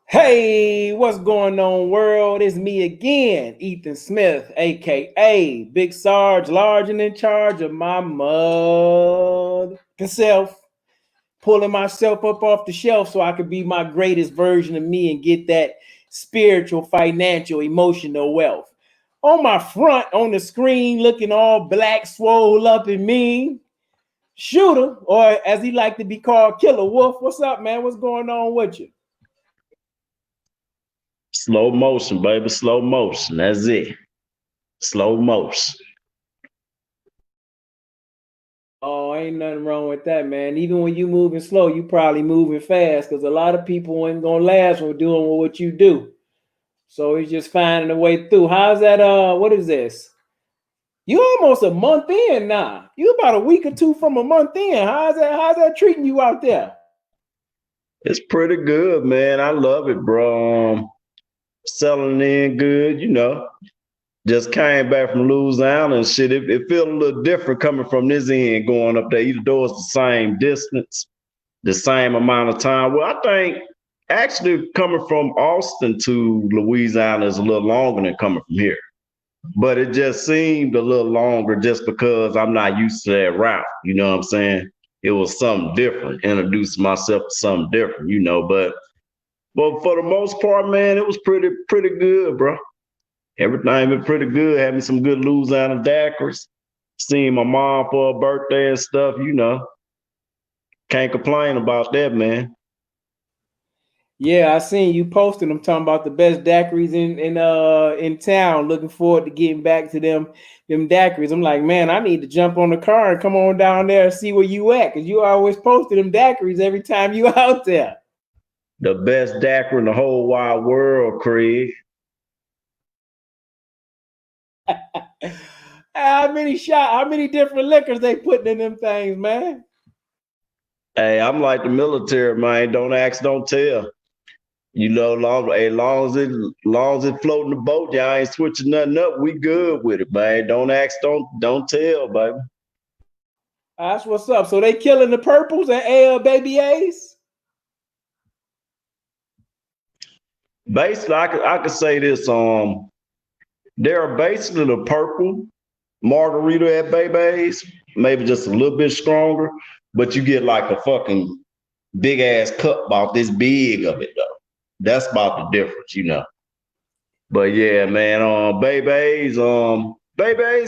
Hey, what's going on, world? It's me again, Ethan Smith, aka Big Sarge, large and in charge of my mother self, pulling myself up off the shelf so I could be my greatest version of me and get that spiritual, financial, emotional wealth. On my front, on the screen, looking all black, swole up and mean, Shooter, or as he like to be called, Killer Wolf. What's up, man? What's going on with you? Slow motion, baby. Slow motion. That's it. Slow motion. Oh, ain't nothing wrong with that, man. Even when you moving slow, you probably moving fast because a lot of people ain't gonna last for doing what you do. So it's just finding a way through. How's that? What is this? You almost a month in now. You about a week or two from a month in. How's that treating you out there? It's pretty good, man. I love it, bro. Selling in good, Just came back from Louisiana and shit. It feels a little different coming from this end going up there. Either though it's the same distance, the same amount of time. Well, I think actually coming from Austin to Louisiana is a little longer than coming from here. But it just seemed a little longer just because I'm not used to that route. You know what I'm saying? It was something different, introducing myself to something different. But for the most part, man, it was pretty good, bro. Everything been pretty good. Had me some good Louisiana daiquiris. Seeing my mom for her birthday and stuff. Can't complain about that, man. Yeah, I seen you posting them talking about the best daiquiris in town. Looking forward to getting back to them daiquiris. I'm like, man, I need to jump on the car and come on down there and see where you at, because you always posting them daiquiris every time you out there. The best daiquiri in the whole wide world, Craig. How many different liquors they putting in them things, man? Hey, I'm like the military, man. Don't ask, don't tell. Long as it floating the boat, y'all ain't switching nothing up. We good with it, man. Don't ask, don't tell, baby. That's what's up. So they killing the purples and baby A's. Basically, I could say this. They're basically the purple margarita at Bebe's, maybe just a little bit stronger, but you get like a fucking big ass cup about this big of it though. That's about the difference. But yeah, man, Bebe's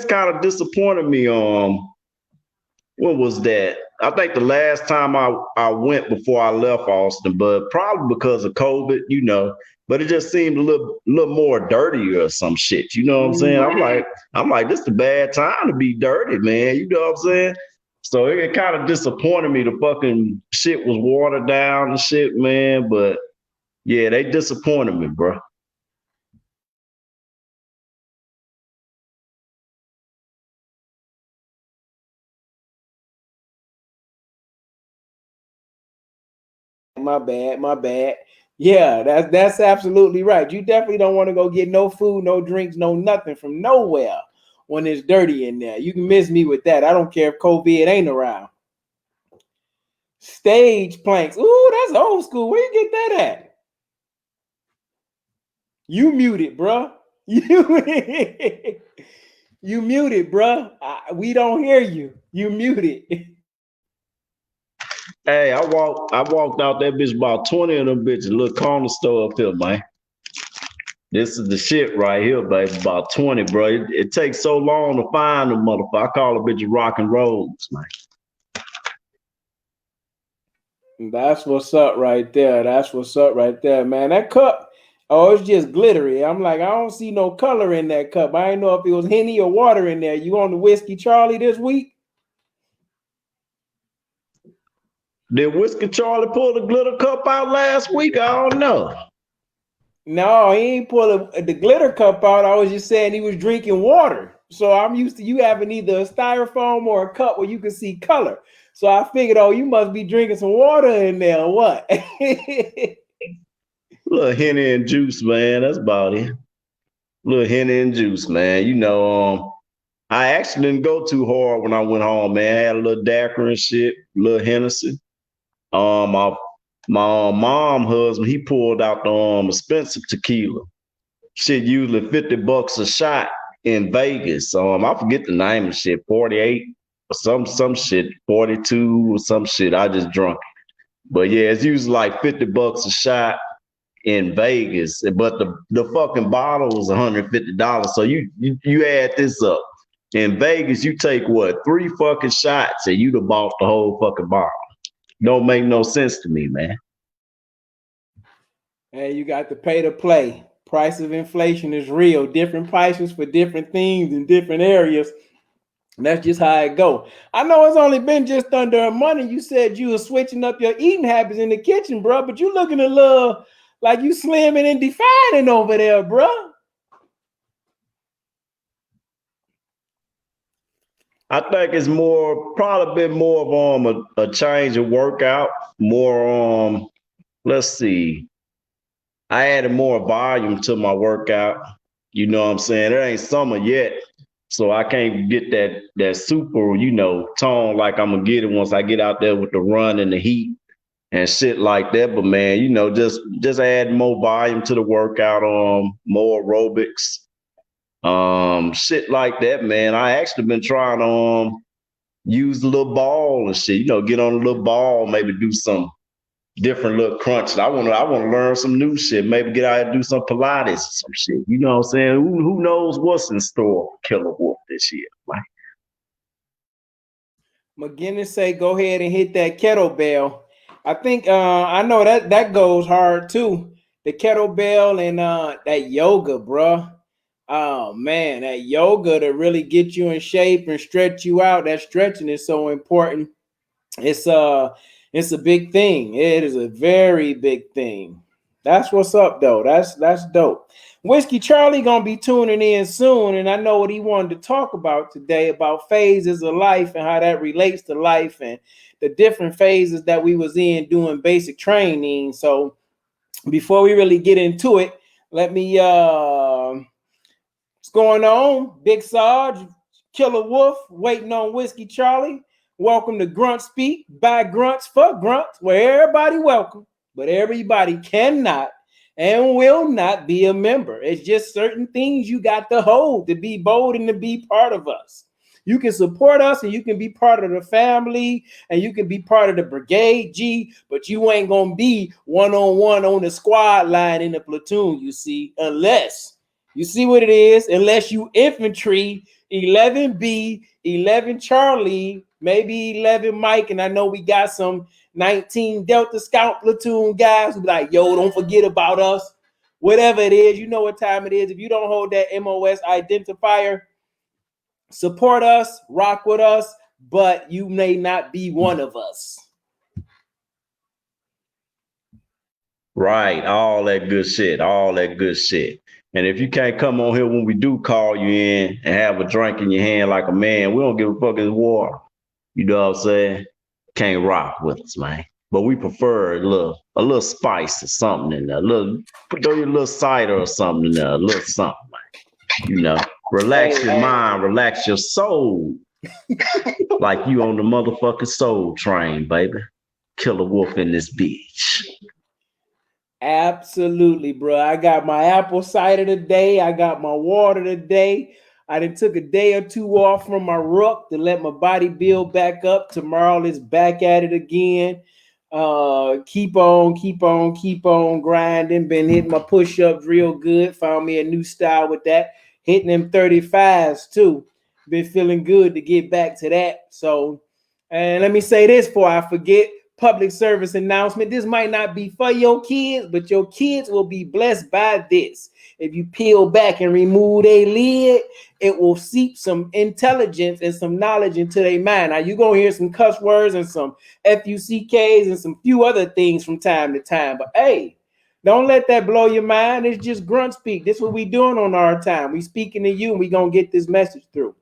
kind of disappointed me. What was that? I think the last time I went before I left Austin, but probably because of COVID. But it just seemed a little more dirty or some shit. You know what I'm saying? I'm like, this is a bad time to be dirty, man. You know what I'm saying? So it kind of disappointed me. The fucking shit was watered down and shit, man. But yeah, they disappointed me, bro. My bad. Yeah, that's absolutely right. You definitely don't want to go get no food, no drinks, no nothing from nowhere when it's dirty in there. You can miss me with that. I don't care if COVID ain't around. Stage planks. Ooh, that's old school. Where you get that at? You muted, bruh. You you muted, bruh. We don't hear you. You muted. Hey, I walked out that bitch about 20 of them bitches, little corner store up here, man. This is the shit right here, baby. About 20, bro. It takes so long to find them motherfucker. I call a bitch rock and rolls, man. That's what's up right there. That's what's up right there, man. That cup, oh, it's just glittery. I'm like, I don't see no color in that cup. I didn't know if it was Henny or water in there. You on the Whiskey Charlie this week? Did Whiskey Charlie pull the glitter cup out last week? I don't know. No, he ain't pull the glitter cup out. I was just saying he was drinking water. So I'm used to you having either a styrofoam or a cup where you can see color. So I figured, oh, you must be drinking some water in there or what? Little Henny and juice, man. That's about it. Little Henny and juice, man. I actually didn't go too hard when I went home, man. I had a little daiquiri and shit, a little Hennessy. I My mom husband, he pulled out the expensive tequila. Shit, usually $50 a shot in Vegas. I forget the name of shit, 48 or some shit, 42 or some shit. I just drunk it. But yeah, it's usually like $50 a shot in Vegas. But the fucking bottle was $150. So you add this up. In Vegas, you take what, 3 fucking shots and you'd have bought the whole fucking bottle. Don't make no sense to me, man. And you got to pay to play. Price of inflation is real. Different prices for different things in different areas. And that's just how it go. I know it's only been just under a month. And you said you were switching up your eating habits in the kitchen, bro. But you looking a little like you slimming and defining over there, bro. I think it's probably been more of a change of workout, more let's see. I added more volume to my workout. You know what I'm saying? It ain't summer yet. So I can't get that super, tone like I'm gonna get it once I get out there with the run and the heat and shit like that. But man, just add more volume to the workout, more aerobics, shit like that, man. I actually been trying to use the little ball and shit, get on a little ball, maybe do some different little crunches. I want to learn some new shit. Maybe get out and do some Pilates or some shit. You know what I'm saying? Who knows what's in store for Killer Wolf this year, man? McGinnis say, go ahead and hit that kettlebell. I think I know that goes hard too. The kettlebell and that yoga, bro. Oh man, that yoga to really get you in shape and stretch you out. That stretching is so important. It's a big thing. It is a very big thing. That's what's up though. That's dope. Whiskey Charlie gonna be tuning in soon, and I know what he wanted to talk about today about phases of life and how that relates to life and the different phases that we was in doing basic training. So before we really get into it, let me what's going on? Big Sarge, Killer Wolf, waiting on Whiskey Charlie. Welcome to Grunt Speak by Grunts for Grunts, where everybody welcome, but everybody cannot and will not be a member. It's just certain things you got to hold to be bold and to be part of us. You can support us and you can be part of the family and you can be part of the brigade, G, but you ain't going to be one-on-one on the squad line in the platoon, you see, unless you see what it is, unless you infantry 11B, 11 Charlie, maybe 11 Mike, and I know we got some 19 Delta Scout platoon guys who be like, yo, don't forget about us. Whatever it is, you know what time it is. If you don't hold that MOS identifier, support us, rock with us, but you may not be one of us. Right, all that good shit, all that good shit. And if you can't come on here when we do call you in and have a drink in your hand like a man, we don't give a fuck it's water. You know what I'm saying? Can't rock with us, man. But we prefer a little spice or something in there. Throw your little cider or something in there, a little something, man. Relax your mind, relax your soul. Like you on the motherfucking soul train, baby. Killer Wolf in this bitch. Absolutely, bro. I got my apple cider today. I got my water today. I done took a day or two off from my rook to let my body build back up. Tomorrow, it's back at it again. Keep on grinding. Been hitting my push-ups real good. Found me a new style with that. Hitting them 35s too. Been feeling good to get back to that. So, and let me say this before I forget. Public service announcement. This might not be for your kids, but your kids will be blessed by this. If you peel back and remove a lid, it will seep some intelligence and some knowledge into their mind. Now, you're going to hear some cuss words and some FUCKs and some few other things from time to time. But hey, don't let that blow your mind. It's just grunt speak. This is what we doing on our time. We speaking to you and we going to get this message through.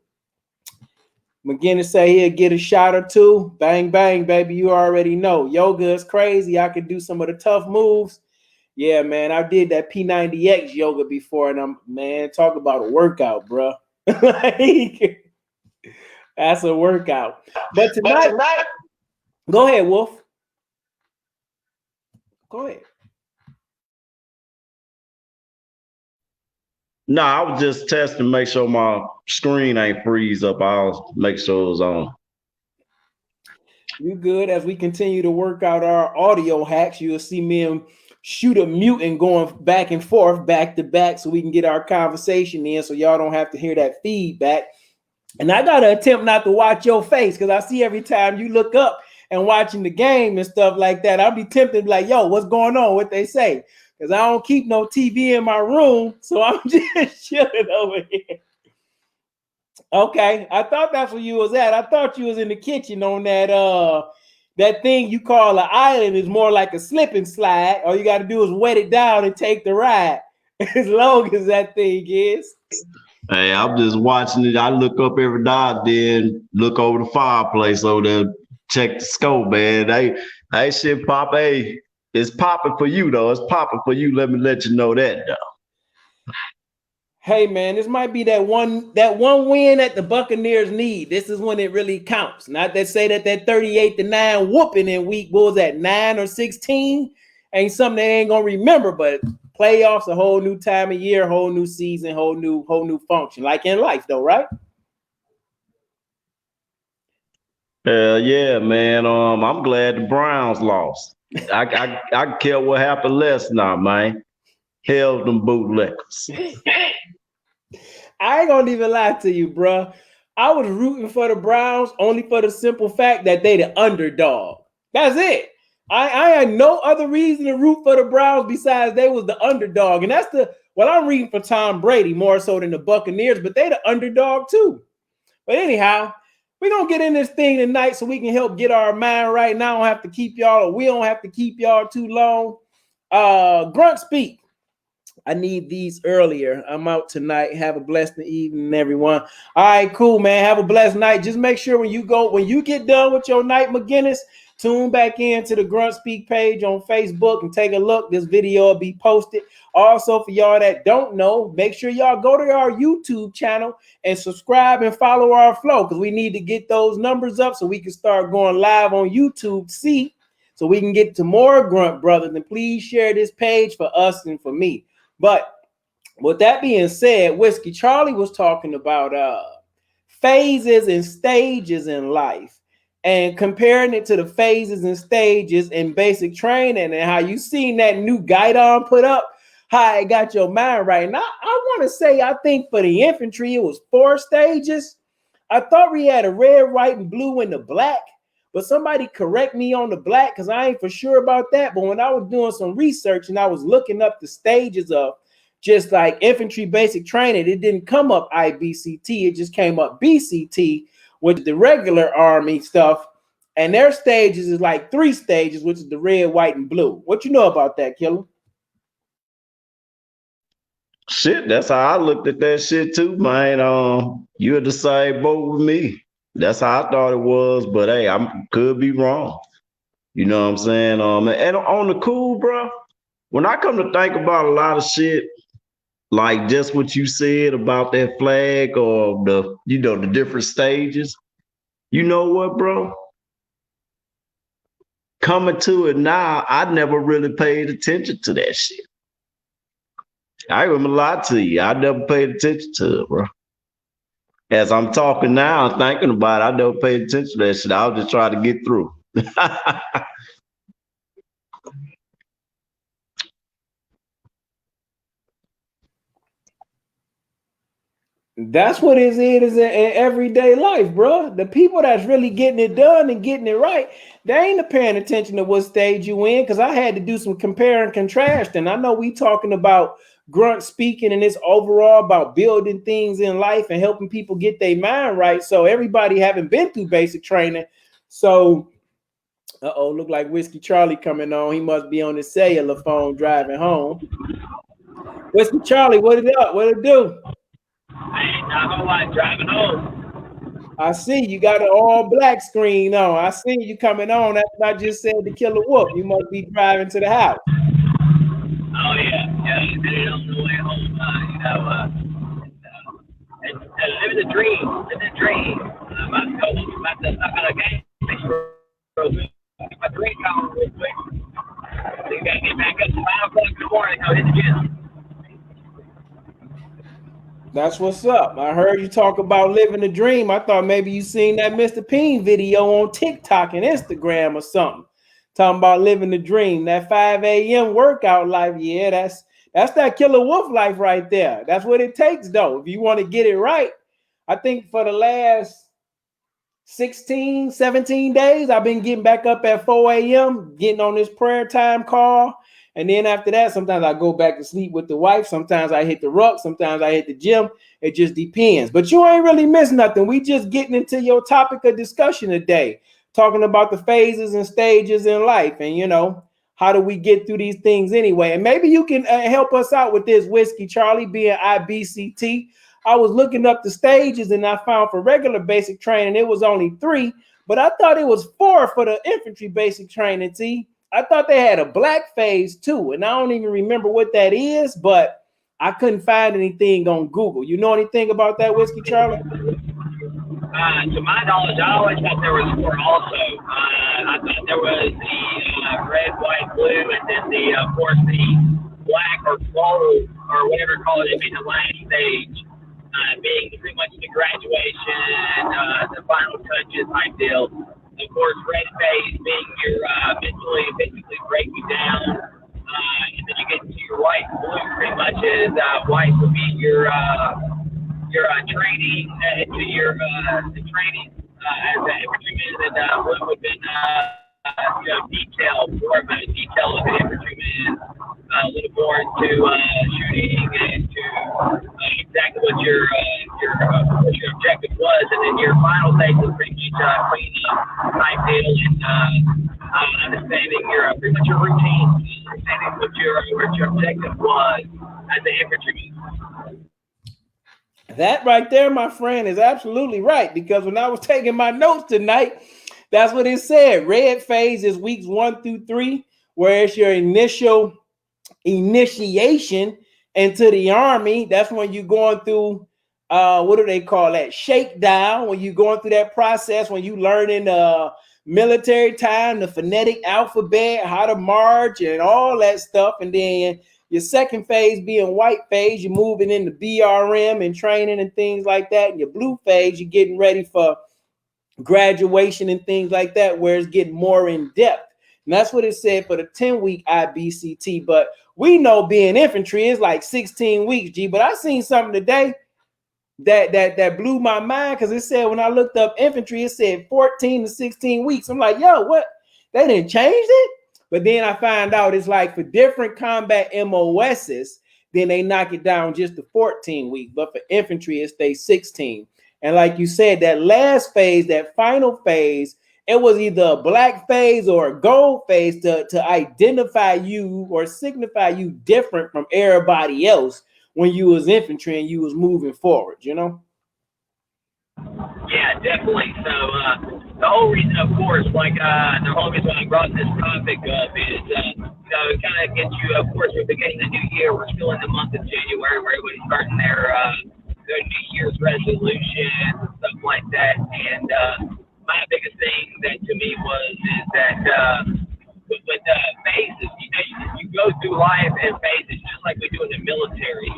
McGinnis say he'll get a shot or two. Bang, bang, baby. You already know. Yoga is crazy. I can do some of the tough moves. Yeah, man. I did that P90X yoga before, and talk about a workout, bro. Like, that's a workout. But tonight, go ahead, Wolf. Go ahead. No, I was just testing to make sure my screen ain't freeze up. I'll make sure it was on. You good? As we continue to work out our audio hacks, you'll see me shoot a mute and going back and forth, back to back, so we can get our conversation in, so y'all don't have to hear that feedback. And I gotta attempt not to watch your face, because I see every time you look up and watching the game and stuff like that, I'll be tempted to be like, yo, what's going on? What they say? Because I don't keep no TV in my room, so I'm just chilling over here. Okay, I thought that's where you was at. I thought you was in the kitchen on that thing you call an island. Is more like a slip and slide. All you got to do is wet it down and take the ride. As long as that thing is. Hey, I'm just watching it. I look up every now and then, look over the fireplace over there, check the scope, man. Hey, shit pop. Hey, it's popping for you though. It's popping for you. Let me let you know that though. Hey man, this might be that one win that the Buccaneers need. This is when it really counts. Not that say that 38-9 whooping in week, what was that, 9 or 16? Ain't something they ain't gonna remember, but playoffs, a whole new time of year, whole new season, whole new function. Like in life though, right? Hell yeah, man. I'm glad the Browns lost. I care what happened last night, man. Hell them bootleggers. I ain't gonna even lie to you, bro. I was rooting for the Browns only for the simple fact that they the underdog. That's it. I had no other reason to root for the Browns besides they was the underdog. And that's I'm reading for Tom Brady more so than the Buccaneers, but they the underdog too. But anyhow, we're gonna get in this thing tonight so we can help get our mind right. Now I don't have to keep y'all, or we don't have to keep y'all too long. Grunt Speak. I need these earlier. I'm out tonight. Have a blessed evening, everyone. All right, cool, man. Have a blessed night. Just make sure when you get done with your night, McGinnis, tune back into the Grunt Speak page on Facebook and take a look. This video will be posted. Also, for y'all that don't know, make sure y'all go to our YouTube channel and subscribe and follow our flow, because we need to get those numbers up so we can start going live on YouTube. So we can get to more Grunt Brothers. And please share this page for us and for me. But with that being said, Whiskey Charlie was talking about phases and stages in life, and comparing it to the phases and stages in basic training, and how you seen that new guidon put up, how it got your mind right. Now, I want to say, I think for the infantry, it was 4 stages. I thought we had a red, white, and blue, and the black. But somebody correct me on the black, because I ain't for sure about that. But when I was doing some research and I was looking up the stages of just like infantry basic training, it didn't come up IBCT. It just came up BCT, which is the regular Army stuff. And their stages is like 3 stages, which is the red, white, and blue. What you know about that, Killer? Shit, that's how I looked at that shit too, man. You're the same boat with me. That's how I thought it was, but hey, I could be wrong. You know what I'm saying? And on the cool, bro, when I come to think about a lot of shit, like just what you said about that flag or the different stages, you know what, bro? Coming to it now, I never really paid attention to that shit. I ain't gonna lie to you. I never paid attention to it, bro. As I'm talking now, thinking about it, I never paid attention to that shit. I was just trying to get through. That's what it is in everyday life, bro. The people that's really getting it done and getting it right, they ain't paying attention to what stage you in, because I had to do some compare and contrast. And I know we talking about Grunt Speaking and it's overall about building things in life and helping people get their mind right. So everybody haven't been through basic training. So, look like Whiskey Charlie coming on. He must be on his cellular phone driving home. Whiskey Charlie, what it up? What it do? Not a whole lot driving home. I see you got an all black screen on. I see you coming on. That's what I just said to Killer Wolf. You must be driving to the house. Oh yeah, you did it on the way home. Living the dream. I'm about to go. I'm at a game. My drink on real quick. gotta get back up to 5 o'clock in the morning and go hit the gym. That's what's up. I heard you talk about living the dream. I thought maybe you seen that Mr. Peen video on TikTok and Instagram or something. Talking about living the dream. That 5 a.m. workout life. Yeah, that's that killer wolf life right there. That's what it takes, though. If you want to get it right. I think for the last 16, 17 days, I've been getting back up at 4 a.m., getting on this prayer time call. And then after that, sometimes I go back to sleep with the wife. Sometimes I hit the ruck. Sometimes I hit the gym. It just depends. But you ain't really missed nothing. We just getting into your topic of discussion today, talking about the phases and stages in life. And, you know, how do we get through these things anyway? And maybe you can help us out with this, Whiskey Charlie, being IBCT. I was looking up the stages and I found for regular basic training, it was only 3, but I thought it was 4 for the infantry basic training, T. I thought they had a black phase too, and I don't even remember what that is, but I couldn't find anything on Google. You know anything about that, Whiskey Charlie? To my knowledge, I always thought there was 4 also. I thought there was the red, white, blue, and then of course, the black or gold or whatever you call it, being the last stage, being pretty much the graduation, the final touches type deal. Of course, red phase being your mentally and physically breaking down. And then you get to your white and blue pretty much is white would be your training into your the training as an infantryman, and blue would have been detail, more of a detail of an infantryman, a little more into shooting and to exactly what your objective was, and then your final stage was pretty much clean up type deal and understanding your pretty much your routine, understanding what your objective was as an infantryman. That right there, my friend, is absolutely right, because when I was taking my notes tonight, that's what it said. Red phase is weeks 1 through 3, where it's your initial initiation into the army. That's when you're going through what do they call that? Shakedown. When you're going through that process, when you learning military time, the phonetic alphabet, how to march and all that stuff. And then your second phase being white phase, you're moving into BRM and training and things like that. And your blue phase, you're getting ready for graduation and things like that, where it's getting more in depth. And that's what it said for the 10-week IBCT. But we know being infantry is like 16 weeks, G. But I seen something today that blew my mind, because it said when I looked up infantry, it said 14 to 16 weeks. I'm like, yo, what? They didn't change it? But then I find out it's like for different combat MOSs, then they knock it down just to 14 weeks. But for infantry, it stays 16. And like you said, that last phase, that final phase, it was either a black phase or a gold phase to identify you or signify you different from everybody else when you was infantry and you was moving forward, you know? Yeah, definitely. So the whole reason, of course, like the whole reason I brought this topic up is, it kind of gets you, of course, we're beginning the new year. We're still in the month of January where everybody's starting their New Year's resolutions and stuff like that. And my biggest thing that to me is that with phases, you go through life in phases, just like we do in the military.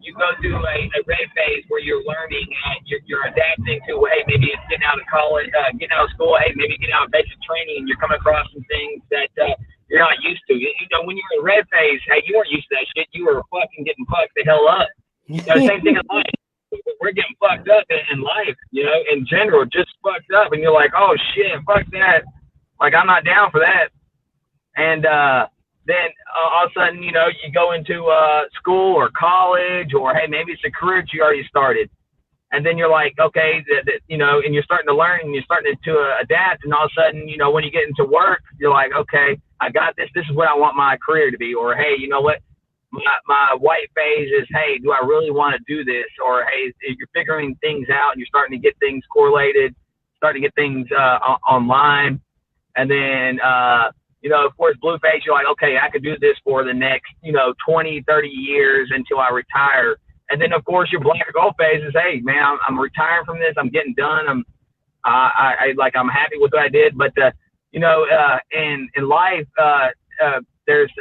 You go through a red phase where you're learning, you're adapting to, hey, maybe it's getting out of college, getting out of school, hey, maybe getting out of basic training, and you're coming across some things that you're not used to. When you're in red phase, hey, you weren't used to that shit. You were fucking getting fucked the hell up. Same thing in life. We're getting fucked up in life, in general, just fucked up. And you're like, oh, shit, fuck that. Like, I'm not down for that. And then all of a sudden, you go into school or college, or, hey, maybe it's a career that you already started. And then you're like, okay, and you're starting to learn and you're starting to adapt. And all of a sudden, when you get into work, you're like, okay, I got this. This is what I want my career to be. Or, hey, you know what? My white phase is, hey, do I really want to do this? Or, hey, you're figuring things out and you're starting to get things correlated, starting to get things online. And then, of course, blue phase, you're like, okay, I could do this for the next, 20, 30 years until I retire. And then, of course, your black or gold phase is, hey, man, I'm retiring from this. I'm getting done. I'm happy with what I did. But, in life, there's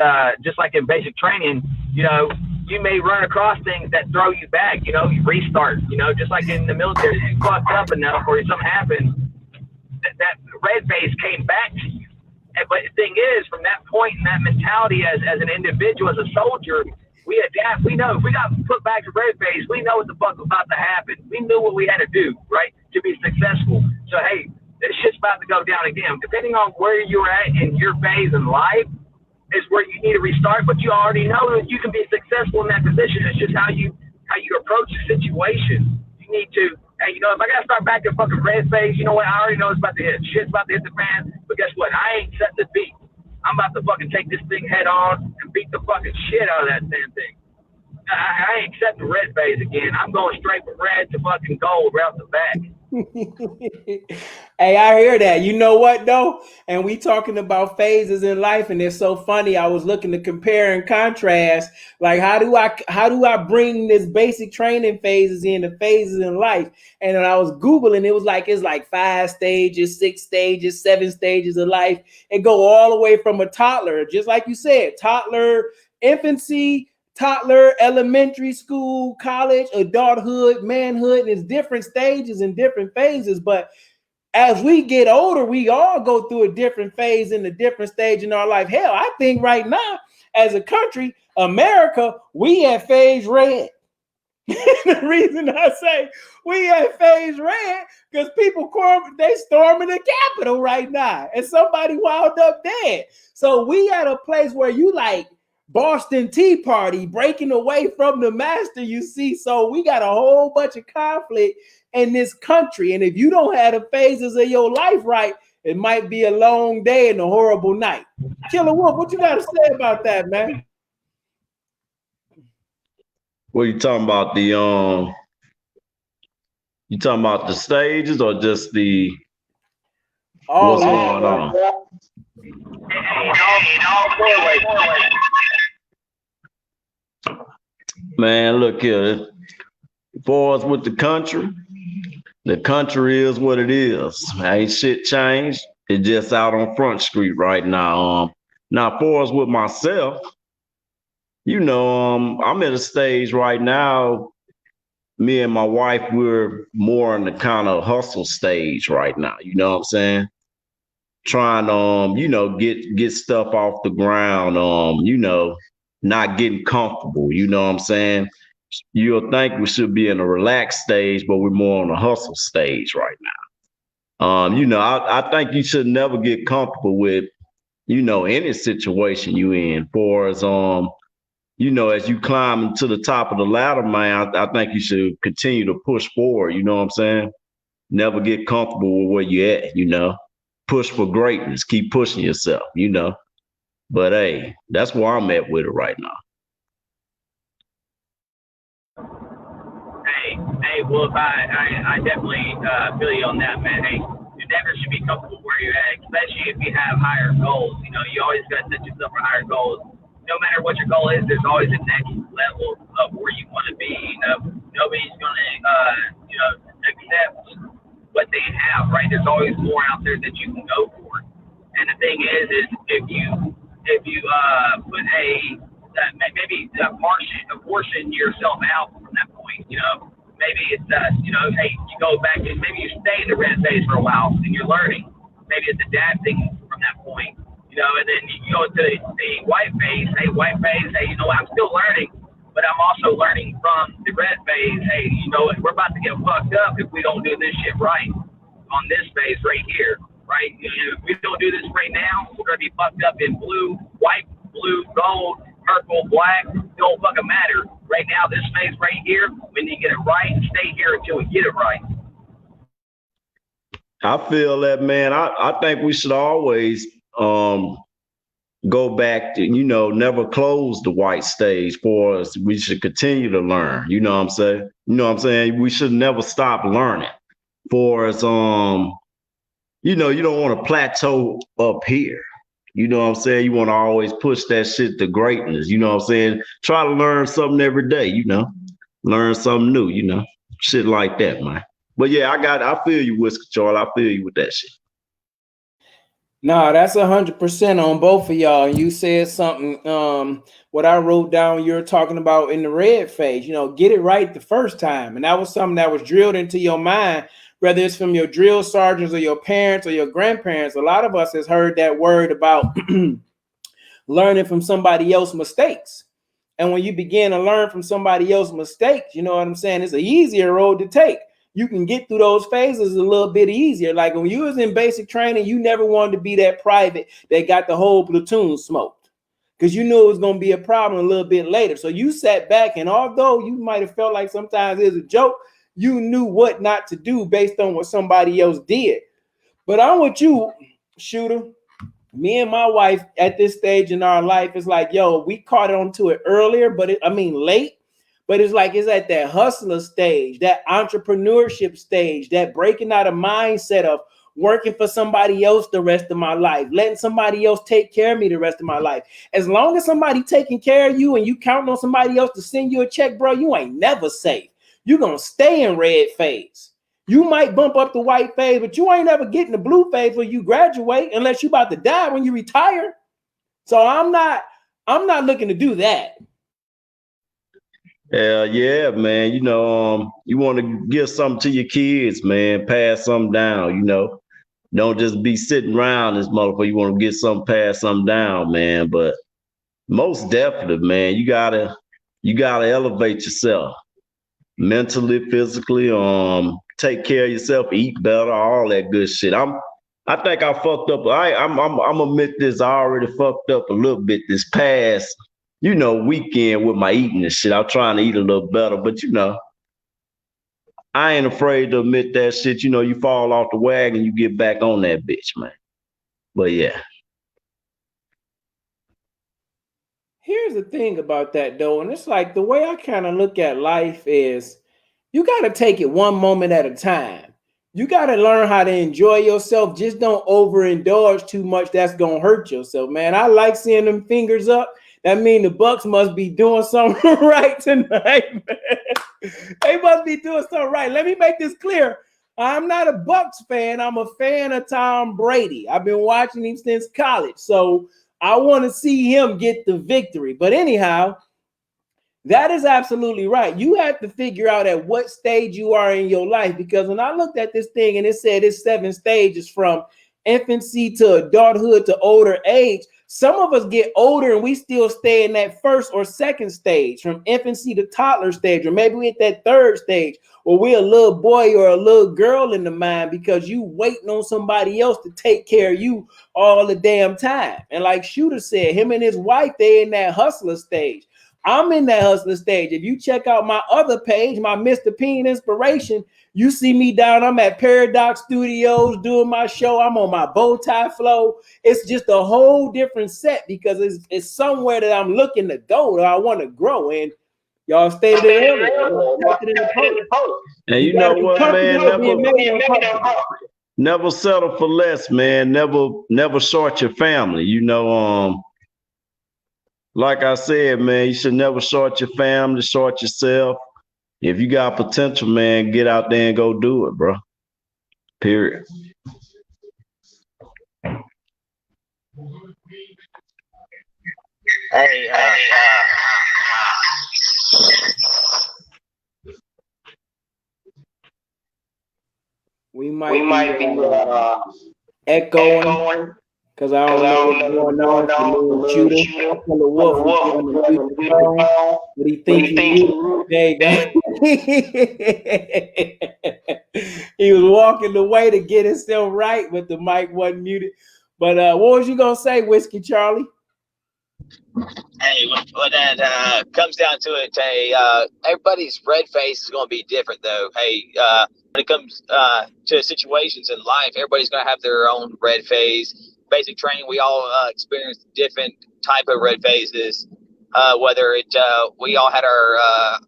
just like in basic training, you may run across things that throw you back. You restart. Just like in the military, you fucked up enough or something happened, that red phase came back to you. But the thing is, from that point and that mentality as an individual, as a soldier, we adapt. We know if we got put back to red phase, we know what the fuck was about to happen. We knew what we had to do, right, to be successful. So, hey, this shit's about to go down again. Depending on where you're at in your phase in life is where you need to restart, but you already know that you can be successful in that position. It's just how you approach the situation. You need to, hey, if I gotta start back in fucking red phase, you know what? I already know it's about to hit. Shit's about to hit the fan. But guess what? I ain't set the beat. I'm about to fucking take this thing head on and beat the fucking shit out of that damn thing. I ain't accepting red phase again. I'm going straight from red to fucking gold right off the back. Hey, I hear that. You know what though? And we talking about phases in life, and it's so funny. I was looking to compare and contrast. Like, how do I bring this basic training phases into phases in life? And when I was Googling, it's like 5 stages, 6 stages, 7 stages of life. It go all the way from a toddler, just like you said, toddler, infancy, toddler, elementary school, college, adulthood, manhood, and it's different stages and different phases. But as we get older, we all go through a different phase in a different stage in our life. Hell, I think right now, as a country, America, we at phase red. The reason I say we at phase red, because people they storming the Capitol right now, and somebody wound up dead. So we at a place where you like Boston Tea Party, breaking away from the master, you see. So we got a whole bunch of conflict in this country. And if you don't have the phases of your life right, it might be a long day and a horrible night. Killer Wolf, what you got to say about that, man? What are you talking about? You talking about the stages or just the what's going on? Man, look here. As far as with the country is what it is. Ain't shit changed. It's just out on Front Street right now. Now, as far as with myself, I'm at a stage right now. Me and my wife, we're more in the kind of hustle stage right now. You know what I'm saying? Trying to, get stuff off the ground. Not getting comfortable. You know what I'm saying? You'll think we should be in a relaxed stage, but we're more on a hustle stage right now. I think you should never get comfortable with, any situation you in. For as as you climb to the top of the ladder, man, I think you should continue to push forward. You know what I'm saying? Never get comfortable with where you're at. Push for greatness. Keep pushing yourself. But hey, that's where I'm at with it right now. Hey, Wolf, I definitely feel you on that, man. Hey, you never should be comfortable where you're at, especially if you have higher goals. You always got to set yourself for higher goals. No matter what your goal is, there's always a next level of where you want to be. Nobody's going to, accept what they have, right? There's always more out there that you can go for. And the thing is if you put maybe portion yourself out from that point, maybe it's hey, you go back and maybe you stay in the red phase for a while and you're learning. Maybe it's adapting from that point, and then you go to the white phase. Hey, white phase. Hey, I'm still learning, but I'm also learning from the red phase. Hey, we're about to get fucked up if we don't do this shit right on this phase right here. Right? If we don't do this right now, we're gonna be fucked up in blue, white, blue, gold, purple, black. It don't fucking matter. Right now, this phase right here, we need to get it right and stay here until we get it right. I feel that, man. I think we should always go back to, never close the white stage for us. We should continue to learn. You know what I'm saying? We should never stop learning. For us, you don't want to plateau up here. You know what I'm saying? You want to always push that shit to greatness. You know what I'm saying? Try to learn something every day, learn something new, shit like that, man. But yeah, I feel you, Whiskey Charlie. I feel you with that shit. No, that's 100% on both of y'all. You said something. What I wrote down, you're talking about in the red phase. Get it right the first time, and that was something that was drilled into your mind, whether it's from your drill sergeants or your parents or your grandparents. A lot of us has heard that word about learning from somebody else's mistakes. And when you begin to learn from somebody else's mistakes, you know what I'm saying? It's an easier road to take. You can get through those phases a little bit easier. Like when you was in basic training, you never wanted to be that private that got the whole platoon smoked because you knew it was going to be a problem a little bit later. So you sat back, and although you might have felt like sometimes it was a joke, you knew what not to do based on what somebody else did. But I'm with you, Shooter. Me and my wife at this stage in our life is like, yo, we caught on to it earlier, but late, but it's like it's at that hustler stage, that entrepreneurship stage, that breaking out of mindset of working for somebody else the rest of my life, letting somebody else take care of me the rest of my life. As long as somebody taking care of you and you counting on somebody else to send you a check, bro, you ain't never safe. You're going to stay in red phase. You might bump up the white phase, but you ain't ever getting the blue phase when you graduate unless you about to die when you retire. So I'm not looking to do that. Yeah, man. You want to give something to your kids, man. Pass something down. Don't just be sitting around this motherfucker. You want to get something, pass something down, man. But most definitely, man, you gotta elevate yourself mentally, physically. Take care of yourself, eat better, all that good shit. I think I fucked up. I'm admit this. I already fucked up a little bit this past, weekend with my eating and shit. I'm trying to eat a little better, but I ain't afraid to admit that shit. You fall off the wagon, you get back on that bitch, man. But yeah. Here's the thing about that though, and it's like the way I kind of look at life is you got to take it one moment at a time. You got to learn how to enjoy yourself. Just don't overindulge too much. That's going to hurt yourself, man. I like seeing them fingers up. That means the Bucks must be doing something right tonight, man. They must be doing something right. Let me make this clear. I'm not a Bucks fan. I'm a fan of Tom Brady. I've been watching him since college. So I want to see him get the victory. But anyhow, that is absolutely right. You have to figure out at what stage you are in your life, because when I looked at this thing and it said it's 7 stages from infancy to adulthood to older age, some of us get older and we still stay in that first or second stage, from infancy to toddler stage, or maybe we're at that third stage, or we're a little boy or a little girl in the mind because you waiting on somebody else to take care of you all the damn time. And like Shooter said, him and his wife, they in that hustler stage. I'm in that hustler stage. If you check out my other page, my Mr. Peen Inspiration, you see me down. I'm at Paradox Studios doing my show. I'm on my bow tie flow. It's just a whole different set because it's somewhere that I'm looking to go, that I want to grow. And y'all stated it earlier. And you know what, man? Never settle for less, man. Never short your family. Like I said, man, you should never short your family, short yourself. If you got potential, man, get out there and go do it, bro. Period. Hey, we might be echoing because I don't know what's going on with the little shooter. I feel a wolf but he thinking there you go. He was walking the way to get himself right, but the mic wasn't muted. But what was you gonna say, Whiskey Charlie? Hey, when that comes down to it, hey, everybody's red face is going to be different, though. Hey, when it comes to situations in life, everybody's going to have their own red phase. Basic training, we all experience different type of red phases. Whether we all had our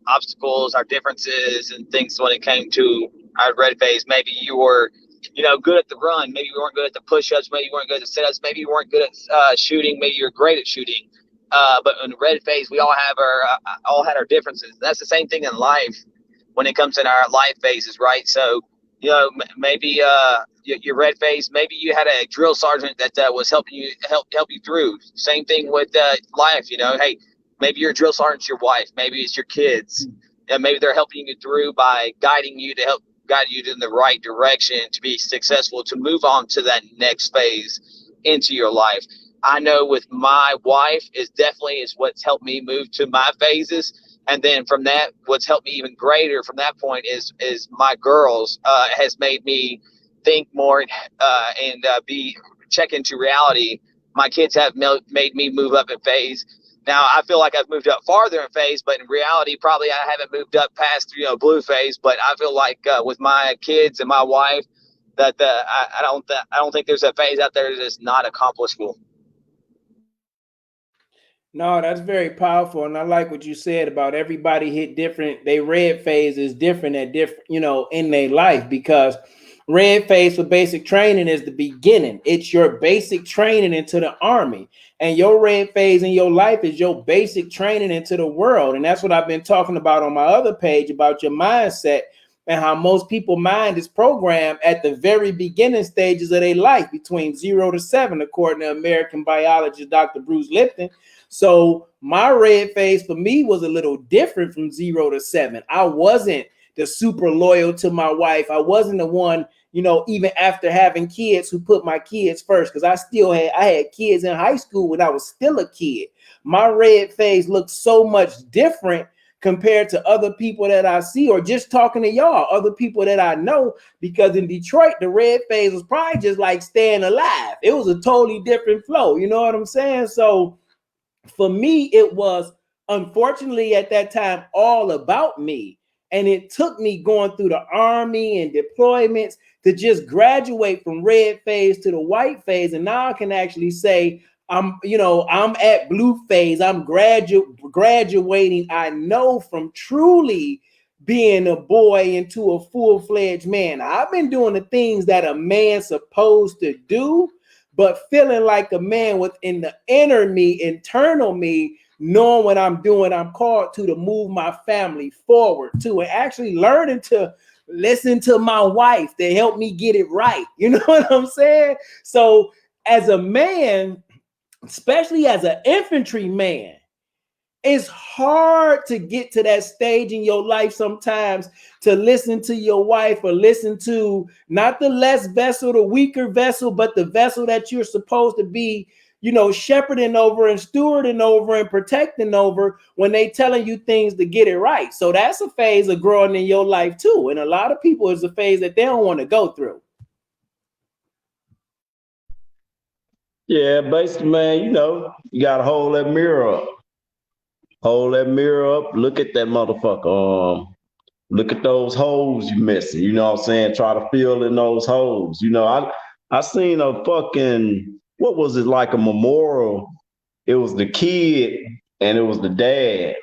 obstacles, our differences, and things when it came to our red phase. Maybe you were, good at the run. Maybe you weren't good at the push-ups. Maybe you weren't good at the sit-ups. Maybe you weren't good at shooting. Maybe you're great at shooting. But in the red phase, we all have all had our differences. That's the same thing in life when it comes in our life phases, right? So You know, maybe your red phase. Maybe you had a drill sergeant that was helping you help you through. Same thing with life. You know, hey, maybe your drill sergeant's your wife. Maybe it's your kids. And maybe they're helping you through by guiding you to help guide you in the right direction to be successful, to move on to that next phase into your life. I know with my wife is what's helped me move to my phases. And then from that, what's helped me even greater from that point is my girls has made me think more and be check into reality. My kids have made me move up in phase. Now I feel like I've moved up farther in phase, but in reality, probably I haven't moved up past blue phase. But I feel like with my kids and my wife, that I don't think there's a phase out there that's not accomplishable. No, that's very powerful, and I like what you said about everybody hit different. They red phase is different at different, in their life, because red phase for basic training is the beginning. It's your basic training into the army, and your red phase in your life is your basic training into the world, and that's what I've been talking about on my other page about your mindset and how most people mind is programmed at the very beginning stages of their life between 0 to 7, according to American biologist Dr. Bruce Lipton. So my red phase for me was a little different from 0 to 7. I wasn't the super loyal to my wife. I wasn't the one, even after having kids, who put my kids first, because I had kids in high school when I was still a kid. My red phase looked so much different compared to other people that I see, or just talking to y'all, other people that I know, because in Detroit, the red phase was probably just like staying alive. It was a totally different flow. You know what I'm saying? So for me, it was, unfortunately, at that time, all about me. And it took me going through the army and deployments to just graduate from red phase to the white phase. And now I can actually say I'm at blue phase. I'm graduating. I know, from truly being a boy into a full-fledged man. I've been doing the things that a man's supposed to do, but feeling like a man within the inner me, internal me, knowing what I'm doing, I'm called to move my family forward too, and actually learning to listen to my wife to help me get it right. You know what I'm saying? So as a man, especially as an infantry man, it's hard to get to that stage in your life sometimes to listen to your wife, or listen to not the less vessel, the weaker vessel, but the vessel that you're supposed to be, shepherding over and stewarding over and protecting over, when they telling you things to get it right. So that's a phase of growing in your life too. And a lot of people, it's a phase that they don't want to go through. Yeah, basically, man, you gotta hold that mirror up. Hold that mirror up. Look at that motherfucker. Look at those holes you missing. You know what I'm saying? Try to fill in those holes. I seen a fucking, what was it, like a memorial? It was the kid and it was the dad.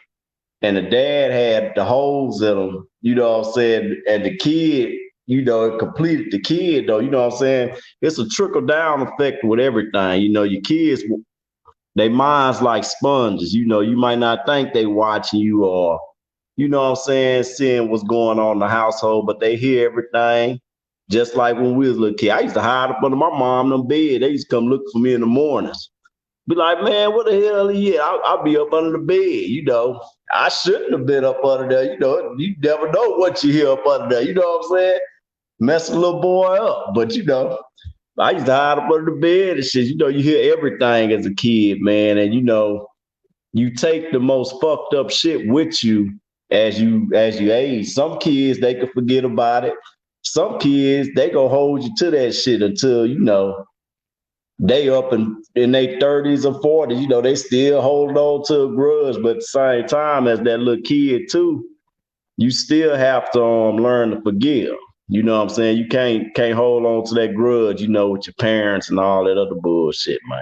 And the dad had the holes in them, you know what I'm saying? And the kid, it completed the kid though, you know what I'm saying? It's a trickle down effect with everything. Your kids, they minds like sponges. You might not think they watching you, or, you know what I'm saying, seeing what's going on in the household, but they hear everything. Just like when we was a little kid. I used to hide up under my mom in bed. They used to come look for me in the mornings. Be like, man, what the hell are you? I'll be up under the bed. I shouldn't have been up under there. You never know what you hear up under there. You know what I'm saying? Mess a little boy up. But I used to hide up under the bed and shit. You hear everything as a kid, man. And you take the most fucked up shit with you as you age. Some kids, they can forget about it. Some kids, they gonna hold you to that shit until they up in their 30s or 40s. They still hold on to a grudge, but at the same time, as that little kid too, you still have to learn to forgive. You know what I'm saying? You can't hold on to that grudge, with your parents and all that other bullshit, man.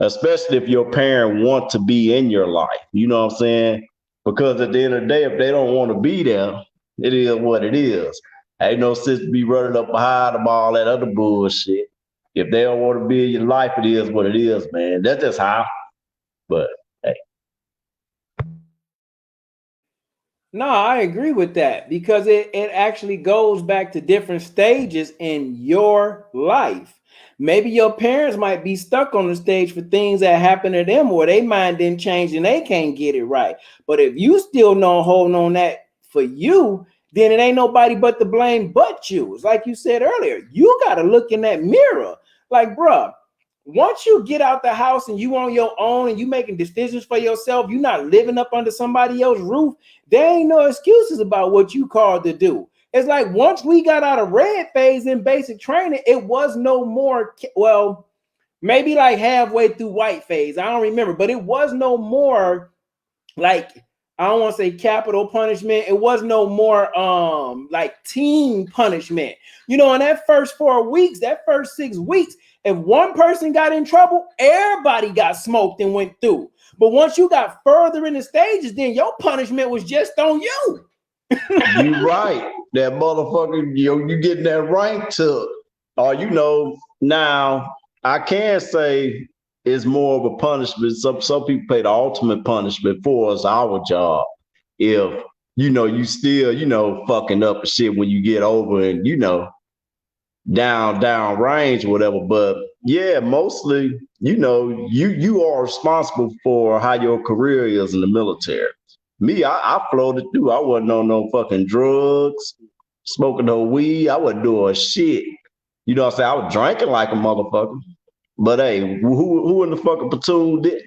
Especially if your parent want to be in your life. You know what I'm saying? Because at the end of the day, if they don't want to be there, it is what it is. Ain't no sense to be running up behind them, all that other bullshit. If they don't want to be in your life, it is what it is, man. That's just how. But hey. No, I agree with that because it actually goes back to different stages in your life. Maybe your parents might be stuck on the stage for things that happened to them or they mind didn't change and they can't get it right. But if you still know holding on that for you, then it ain't nobody but to blame but you. It's like you said earlier, you got to look in that mirror. Like, bruh, once you get out the house and you on your own and you making decisions for yourself, you're not living up under somebody else's roof. There ain't no excuses about what you called to do. It's like once we got out of red phase in basic training, it was no more. Well, maybe like halfway through white phase. I don't remember, but it was no more like I don't want to say capital punishment. It was no more like team punishment. You know, in that first 4 weeks, that first 6 weeks, if one person got in trouble, everybody got smoked and went through. But once you got further in the stages, then your punishment was just on you. You right. That motherfucker, you getting that rank took. Or now I can say it's more of a punishment. Some people pay the ultimate punishment for us, our job. If you still, fucking up and shit when you get over and down range or whatever. But yeah, mostly, you are responsible for how your career is in the military. Me, I floated through. I wasn't on no fucking drugs, smoking no weed. I wasn't doing shit. You know what I'm saying? I was drinking like a motherfucker. But hey, who in the fucking platoon did?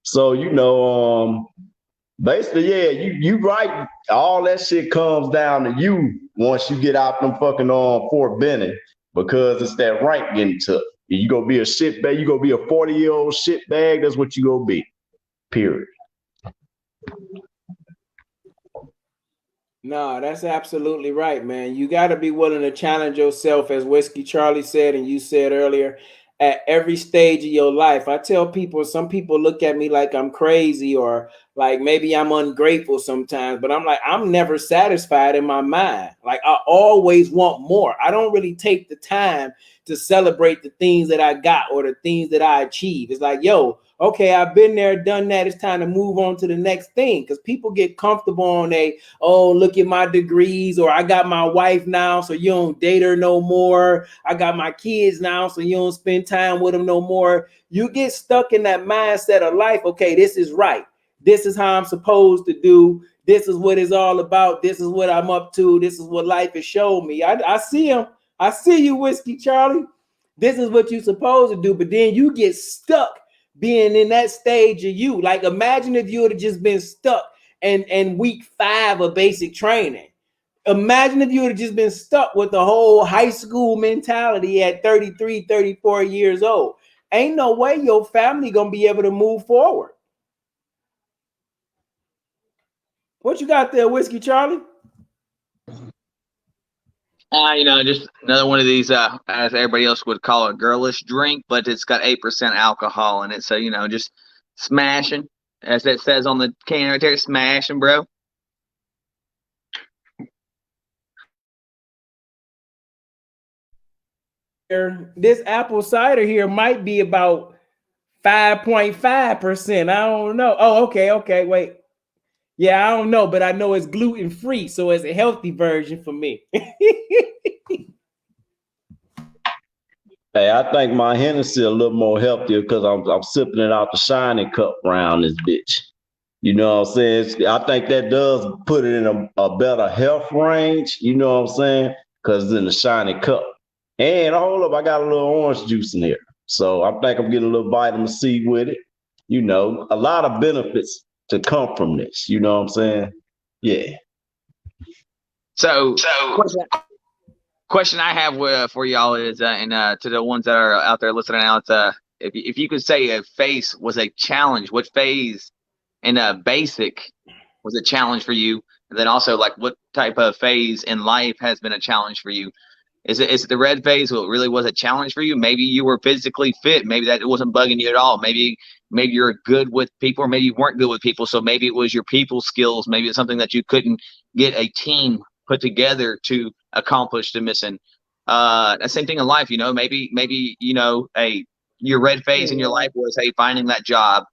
So, basically, yeah, you right. All that shit comes down to you once you get out them fucking Fort Benning because it's that rank getting took. You gonna be a shit bag. You gonna be a 40-year-old shit bag. That's what you gonna be. Period. No, that's absolutely right, man. You got to be willing to challenge yourself, as Whiskey Charlie said, and you said earlier, at every stage of your life. I tell people, some people look at me like I'm crazy or like maybe I'm ungrateful sometimes, but I'm like, I'm never satisfied in my mind. Like, I always want more. I don't really take the time to celebrate the things that I got or the things that I achieve. It's like, yo, okay, I've been there, done that. It's time to move on to the next thing because people get comfortable on oh, look at my degrees, or I got my wife now, so you don't date her no more. I got my kids now, so you don't spend time with them no more. You get stuck in that mindset of life. Okay, this is right. This is how I'm supposed to do. This is what it's all about. This is what I'm up to. This is what life has shown me. I see him. I see you, Whiskey Charlie. This is what you're supposed to do. But then you get stuck being in that stage of you. Like, imagine if you would have just been stuck and week 5 of basic training. Imagine if you would have just been stuck with the whole high school mentality at 33, 34 years old. Ain't no way your family gonna be able to move forward. What you got there, Whiskey Charlie? Just another one of these, as everybody else would call it, girlish drink, but it's got 8% alcohol in it. So, just smashing, as it says on the can right there, smashing, bro. This apple cider here might be about 5.5%. I don't know. Oh, okay, wait. Yeah, I don't know, but I know it's gluten free, so it's a healthy version for me. Hey, I think my Hennessy a little more healthier because I'm sipping it out the shiny cup round this bitch. You know what I'm saying? I think that does put it in a better health range. You know what I'm saying? Because it's in the shiny cup. And hold up, I got a little orange juice in here. So I think I'm getting a little vitamin C with it. A lot of benefits to come from this. You know what I'm saying? Yeah. So question I have for y'all is, and to the ones that are out there listening out, if you could say a phase was a challenge, what phase in basic was a challenge for you? And then also, like, what type of phase in life has been a challenge for you? Is it the red phase? Well, it really was a challenge for you. Maybe you were physically fit. Maybe that wasn't bugging you at all. Maybe you're good with people, or maybe you weren't good with people. So maybe it was your people skills. Maybe it's something that you couldn't get a team put together to accomplish the mission. The same thing in life, maybe your red phase in your life was, hey, finding that job,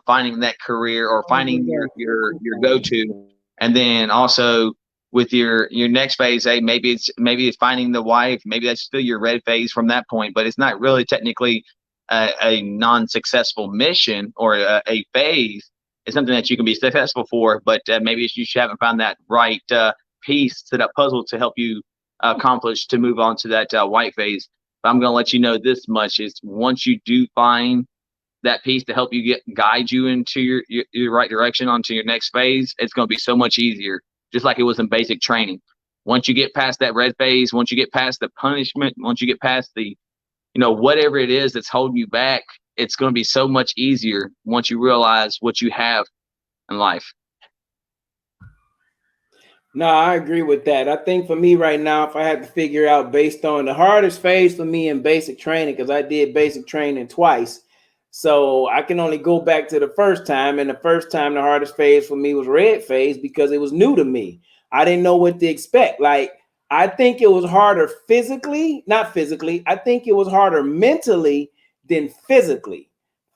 finding that career, or finding your go-to. And then also with your next phase, hey, maybe it's finding the wife, maybe that's still your red phase from that point, but it's not really technically a non-successful mission or a phase. It's something that you can be successful for, but maybe it's you haven't found that right piece to that puzzle to help you accomplish to move on to that white phase. But I'm going to let you know this much is once you do find that piece to help you guide you into your right direction onto your next phase, it's going to be so much easier, just like it was in basic training. Once you get past that red phase, once you get past the punishment, once you get past the, whatever it is that's holding you back, it's going to be so much easier once you realize what you have in life. No, I agree with that. I think for me right now, if I had to figure out based on the hardest phase for me in basic training, because I did basic training twice, so I can only go back to the first time. And the first time, the hardest phase for me was red phase because it was new to me. I didn't know what to expect. Like, I think it was harder physically, not physically. I think it was harder mentally than physically.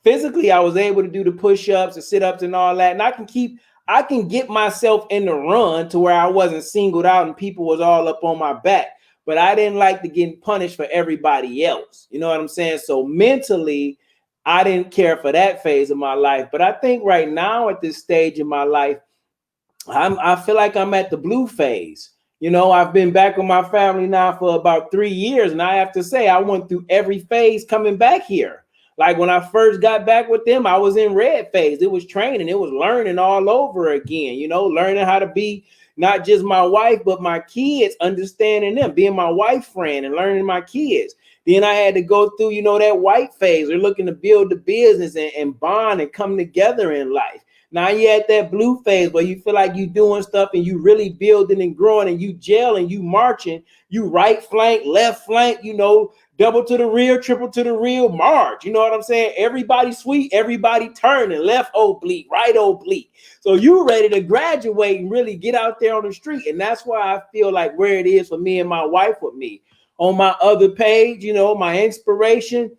Physically, I was able to do the push-ups, the sit-ups, and all that. And I can get myself in the run to where I wasn't singled out and people was all up on my back. But I didn't like to get punished for everybody else. You know what I'm saying? So mentally, I didn't care for that phase of my life. But I think right now at this stage in my life, I feel like I'm at the blue phase. I've been back with my family now for about 3 years, and I have to say I went through every phase coming back here. Like when I first got back with them, I was in red phase. It was training. It was learning all over again, learning how to be not just my wife, but my kids, understanding them, being my wife friend and learning my kids. Then I had to go through, that white phase. They're looking to build the business and bond and come together in life. Now you're at that blue phase where you feel like you're doing stuff and you really building and growing and you gelling, you marching, you right flank, left flank, double to the rear, triple to the rear, march. You know what I'm saying? Everybody sweet, everybody turning, left oblique, right oblique. So you ready to graduate and really get out there on the street. And that's why I feel like where it is for me and my wife with me. On my other page, my inspiration,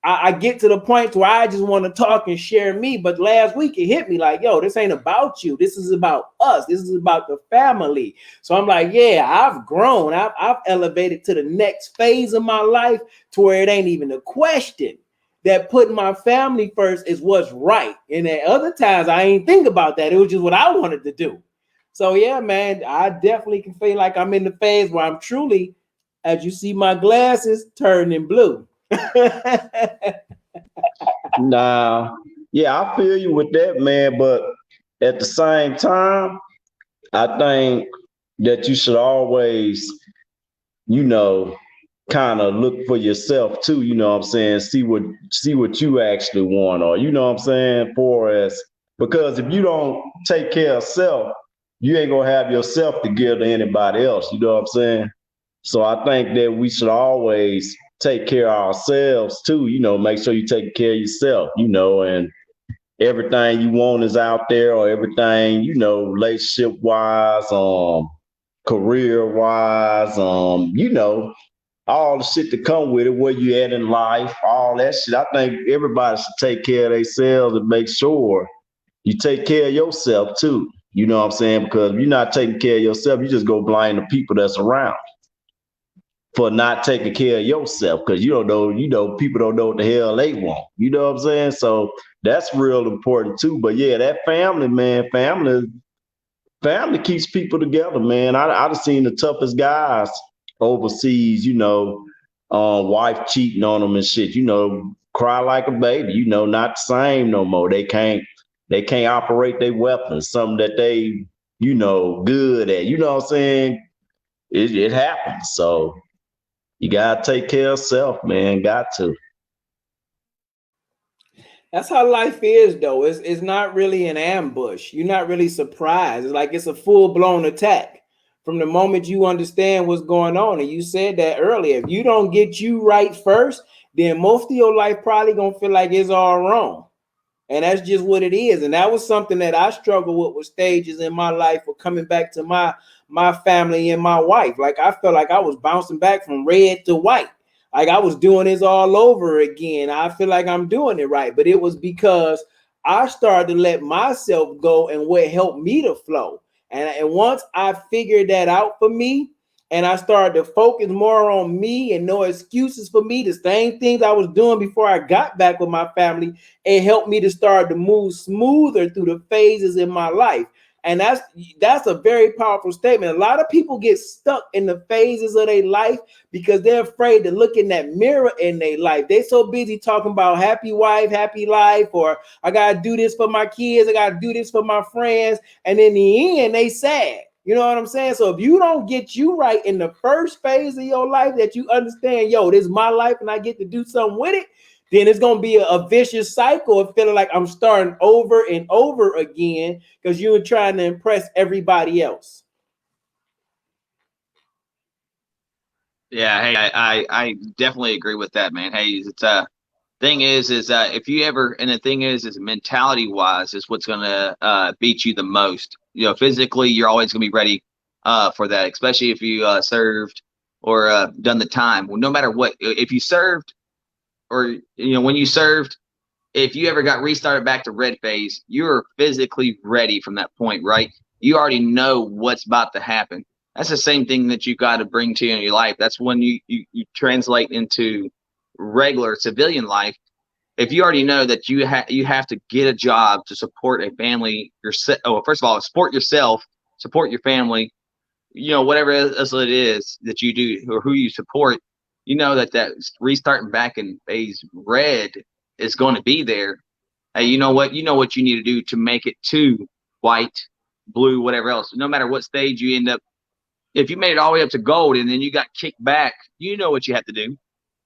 I get to the point where I just want to talk and share me. But last week it hit me like, yo, this ain't about you. This is about us. This is about the family. So I'm like, yeah, I've grown. I've elevated to the next phase of my life to where it ain't even a question that putting my family first is what's right. And at other times I ain't think about that. It was just what I wanted to do. So yeah, man, I definitely can feel like I'm in the phase where I'm truly, as you see my glasses, turning blue. Nah, yeah, I feel you with that, man. But at the same time, I think that you should always, kind of look for yourself too. You know what I'm saying? See what you actually want, or you know what I'm saying? Because if you don't take care of self, you ain't gonna have yourself to give to anybody else. You know what I'm saying? So I think that we should always take care of ourselves too, make sure you take care of yourself, and everything you want is out there, or everything, relationship wise, career wise, all the shit that come with it, where you at in life, all that shit. I think everybody should take care of themselves and make sure you take care of yourself too. You know what I'm saying? Because if you're not taking care of yourself, you just go blame the people that's around for not taking care of yourself, because you don't know, people don't know what the hell they want. You know what I'm saying? So that's real important too. But yeah, that family, man, family keeps people together, man. I've seen the toughest guys overseas, wife cheating on them and shit, cry like a baby, not the same no more. They can't operate their weapons, something that they, good at. You know what I'm saying? It happens. So you gotta take care of self, man. Got to. That's how life is, though. It's not really an ambush. You're not really surprised. It's like it's a full-blown attack from the moment you understand what's going on. And you said that earlier. If you don't get you right first, then most of your life probably gonna feel like it's all wrong. And that's just what it is. And that was something that I struggled with stages in my life of coming back to my family and my wife. Like I felt like I was bouncing back from red to white. Like I was doing this all over again. I feel like I'm doing it right. But it was because I started to let myself go and what helped me to flow. And once I figured that out for me, and I started to focus more on me and no excuses for me, the same things I was doing before I got back with my family, it helped me to start to move smoother through the phases in my life. And that's a very powerful statement. A lot of people get stuck in the phases of their life because they're afraid to look in that mirror in their life. They're so busy talking about happy wife, happy life, or I gotta do this for my kids, I gotta do this for my friends, and in the end, they sad. You know what I'm saying? So if you don't get you right in the first phase of your life, that you understand, yo, this is my life and I get to do something with it, then it's going to be a vicious cycle of feeling like I'm starting over and over again because you're trying to impress everybody else. Yeah, hey, I definitely agree with that, man. Hey, it's thing is if you ever, and the thing is mentality wise is what's gonna beat you the most. You know, physically you're always gonna be ready for that, especially if you served or done the time. Well, no matter what, if you served or when you served, if you ever got restarted back to red phase, you're physically ready from that point, right? You already know what's about to happen. That's the same thing that you got to bring to you in your life. That's when you translate into regular civilian life. If you already know that you have to get a job to support a family, yourself. Oh, first of all, support yourself, support your family. Whatever else it is that you do or who you support. You know that restarting back in phase red is going to be there. Hey, you know what? You know what you need to do to make it to white, blue, whatever else. No matter what stage you end up, if you made it all the way up to gold and then you got kicked back, you know what you have to do.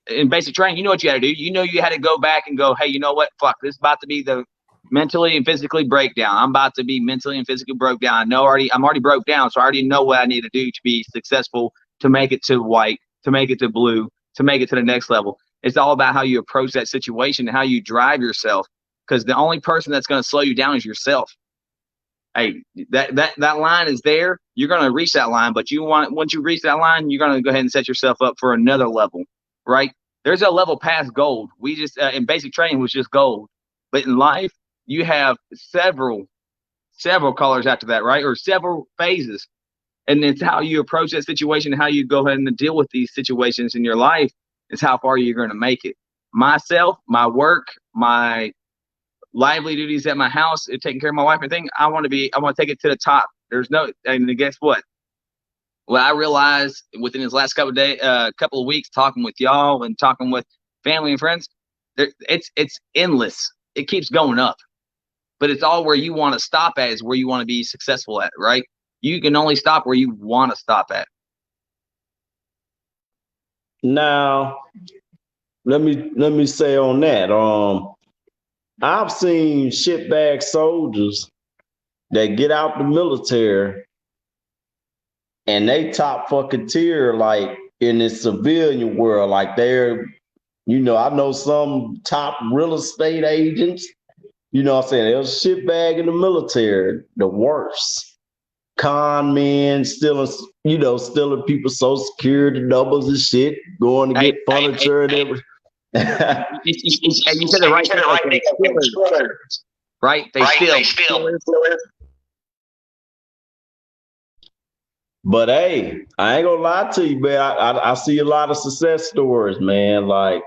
In basic training, you know what you had to do. You know you had to go back and go, hey, you know what? Fuck, this is about to be the mentally and physically breakdown. I'm about to be mentally and physically broke down. I'm already broke down, so I already know what I need to do to be successful, to make it to white, to make it to blue, to make it to the next level. It's all about how you approach that situation and how you drive yourself, because the only person that's going to slow you down is yourself. Hey, that line is there. You're going to reach that line, but once you reach that line, you're going to go ahead and set yourself up for another level, right? There's a level past gold. We just in basic training was just gold, but in life you have several colors after that, right? Or several phases, and it's how you approach that situation, how you go ahead and deal with these situations in your life is how far you're going to make it. Myself, my work, my lively duties at my house, taking care of my wife and thing. I want to take it to the top. And guess what? Well, I realized within his last couple of weeks, talking with y'all and talking with family and friends, it's endless. It keeps going up, but it's all where you want to stop at is where you want to be successful at, right? You can only stop where you want to stop at. Now, let me say on that. I've seen shitbag soldiers that get out the military and they top fucking tier, like in the civilian world. Like they're, I know some top real estate agents, what I'm saying? They're shitbag in the military, the worst. Con men stealing people's social security numbers and shit, going to get furniture and everything. You said the right thing. Right? They steal. But hey, I ain't gonna lie to you, man. I see a lot of success stories, man. Like,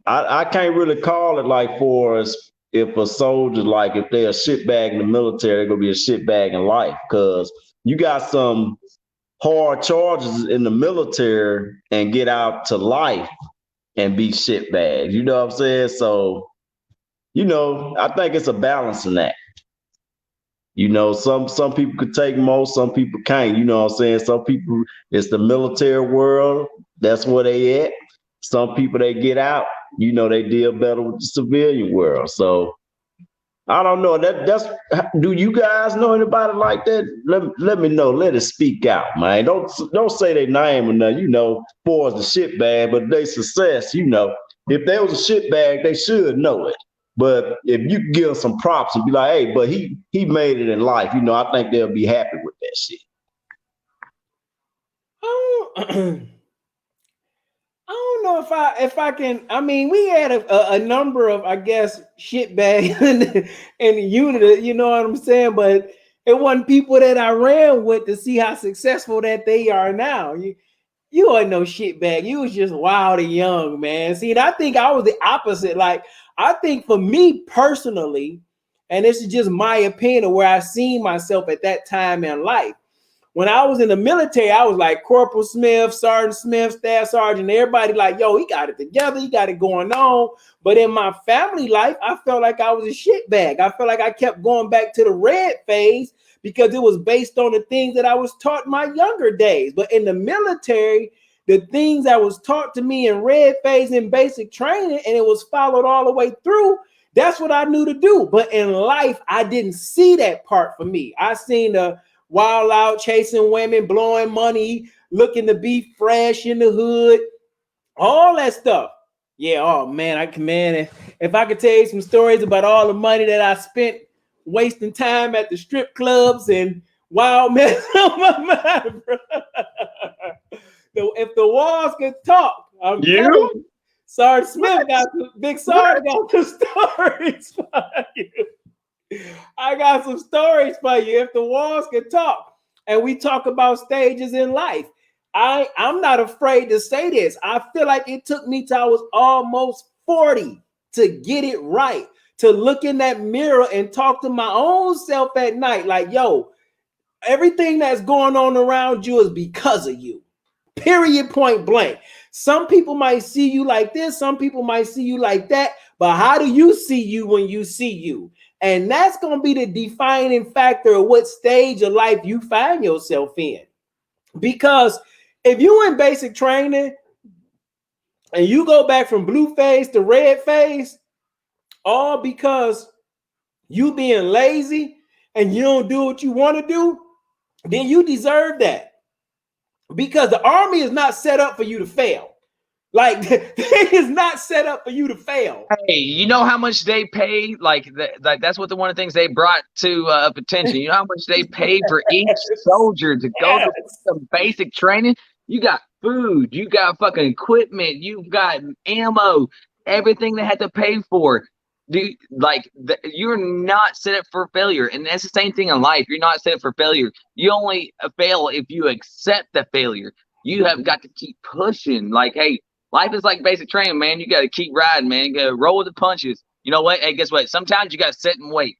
I can't really call it like for us if a soldier, like if they're a shitbag in the military, they're gonna be a shitbag in life. Cause you got some hard charges in the military and get out to life and be shitbags. You know what I'm saying? So, I think it's a balance in that. Some people could take most, some people can't. You know what I'm saying? Some people, it's the military world. That's where they at. Some people, they get out. They deal better with the civilian world. So I don't know. Do you guys know anybody like that? Let me know. Let it speak out, man. Don't say their name or nothing. For the shit bag, but they success. If they was a shit bag, they should know it. But if you give them some props and be like, hey, but he made it in life, I think they'll be happy with that shit. I don't know if I can. I mean, we had a number of, I guess, shitbags in the unit. You know what I'm saying? But It wasn't people that I ran with to see how successful that they are now. You wasn't no shitbag. You was just wild and young, man. See, and I think I was the opposite. Like, I think for me personally, and this is just my opinion of where I seen myself at that time in life. When I was in the military, I was like Corporal Smith, Sergeant Smith, Staff Sergeant, everybody like, yo, he got it together, he got it going on. But in my family life, I felt like I was a shitbag. I felt like I kept going back to the red phase because it was based on the things that I was taught in my younger days. But in the military, the things that was taught to me in red phase in basic training, and it was followed all the way through, that's what I knew to do. But in life, I didn't see that part for me. I seen the wild out, chasing women, blowing money, looking to be fresh in the hood, all that stuff. Yeah, oh man, if I could tell you some stories about all the money that I spent wasting time at the strip clubs and wild mess on my mind, bro. If the walls could talk, I'm telling you, Sergeant Smith Big Sarge got some stories for you. I got some stories for you. If the walls could talk, and we talk about stages in life, I'm not afraid to say this. I feel like it took me till I was almost 40 to get it right, to look in that mirror and talk to my own self at night. Like, yo, everything that's going on around you is because of you. Period, point blank. Some people might see you like this, some people might see you like that, but how do you see you when you see you? And that's going to be the defining factor of what stage of life you find yourself in. Because if you in basic training and you go back from blue phase to red phase, all because you being lazy and you don't do what you want to do, then you deserve that. Because the army is not set up for you to fail. Like, it is not set up for you to fail. Hey, you know how much they pay? Like that's what one of the things they brought to attention. You know how much they paid for each soldier to go to some basic training? You got food, you got fucking equipment, you got ammo, everything they had to pay for. Dude, you're not set up for failure, and that's the same thing in life. You're not set up for failure. You only fail if you accept the failure. You have got to keep pushing. Like, hey, life is like basic training, man. You got to keep riding, man. You got to roll with the punches. You know what? Hey, guess what? Sometimes you got to sit and wait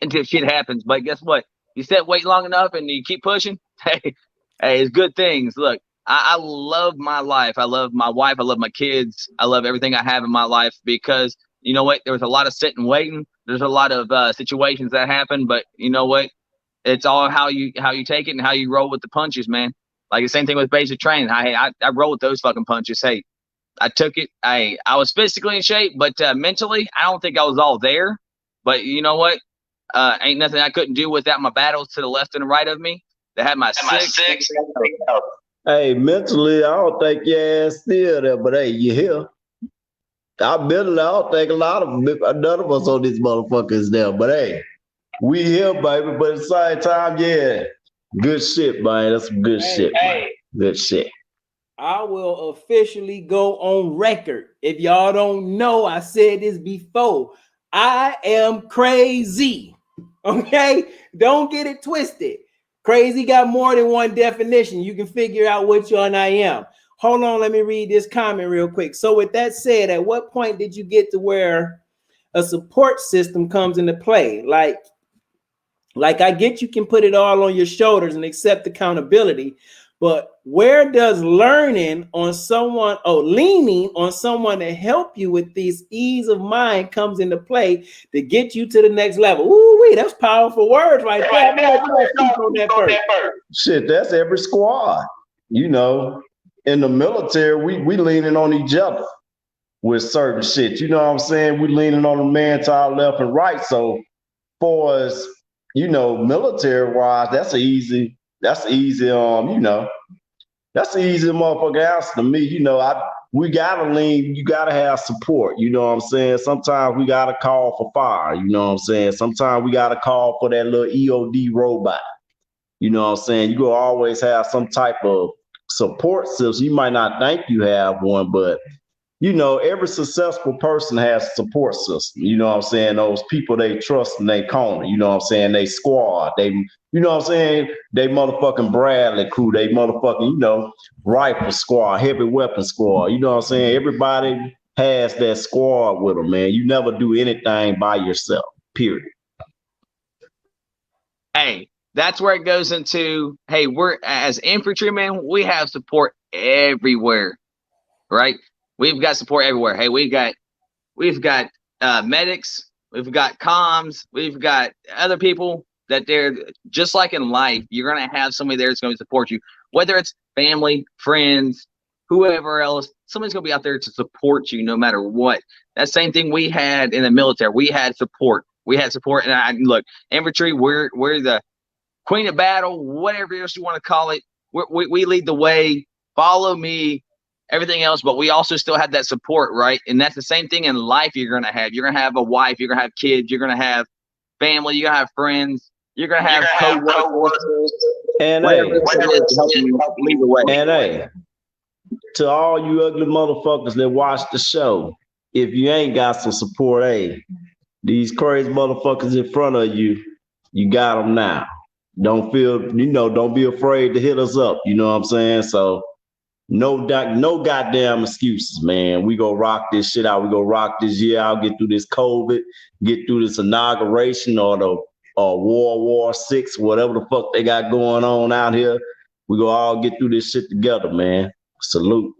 until shit happens. But guess what? You sit wait long enough and you keep pushing. Hey, it's good things. Look, I love my life. I love my wife. I love my kids. I love everything I have in my life because you know what? There was a lot of sitting waiting. There's a lot of situations that happen, but you know what? It's all how you take it and how you roll with the punches, man. Like the same thing with basic training. I roll with those fucking punches. Hey, I took it. I was physically in shape, but mentally, I don't think I was all there. But you know what? Ain't nothing I couldn't do without my battles to the left and the right of me. They had my six. Hey, mentally, I don't think your ass still there, but hey, you here. I don't think none of us on these motherfuckers there, but hey, we here, baby. But at the same time, yeah, good shit, man. That's some good shit, man. Good shit. I will officially go on record. If y'all don't know, I said this before. I am crazy. Okay? Don't get it twisted. Crazy got more than one definition. You can figure out which one I am. Hold on, let me read this comment real quick. So with that said, at what point did you get to where a support system comes into play? Like I get you can put it all on your shoulders and accept accountability, but where does leaning on someone to help you with this ease of mind comes into play to get you to the next level? Ooh, that's powerful words right there. Shit, that's every squad. You know, in the military, we leaning on each other with certain shit. You know what I'm saying? We leaning on the man to our left and right. So for us, you know, military wise, that's an easy, that's the easy motherfucker answer to me. You know, we gotta lean, you gotta have support, you know what I'm saying? Sometimes we gotta call for fire, you know what I'm saying? Sometimes we gotta call for that little EOD robot. You know what I'm saying? You gonna always have some type of support system. You might not think you have one, but every successful person has a support system. You know what I'm saying? Those people they trust in their corner. You know what I'm saying? They squad. They, you know what I'm saying? They motherfucking Bradley crew. They motherfucking, rifle squad, heavy weapon squad. You know what I'm saying? Everybody has that squad with them, man. You never do anything by yourself, period. Hey, that's where it goes into, hey, we're as infantrymen, we have support everywhere, right? We've got support everywhere. Hey, we've got medics, we've got comms, we've got other people that they're just like in life. You're gonna have somebody there that's going to support you, whether it's family, friends, whoever else. Somebody's gonna be out there to support you no matter what. That same thing we had in the military. We had support. And look, infantry. We're the queen of battle, whatever else you want to call it. We lead the way. Follow me. Everything else, but we also still have that support, right? And that's the same thing in life. You're gonna have a wife. You're gonna have kids. You're gonna have family. You're gonna have friends. You're gonna have co-workers. And hey, to all you ugly motherfuckers that watch the show, if you ain't got some support, these crazy motherfuckers in front of you, you got them now. Don't be afraid to hit us up. You know what I'm saying? So no goddamn excuses, man. We go rock this shit out. We go rock this year out, get through this COVID, get through this inauguration or the World War VI, whatever the fuck they got going on out here. We go all get through this shit together, man. Salute.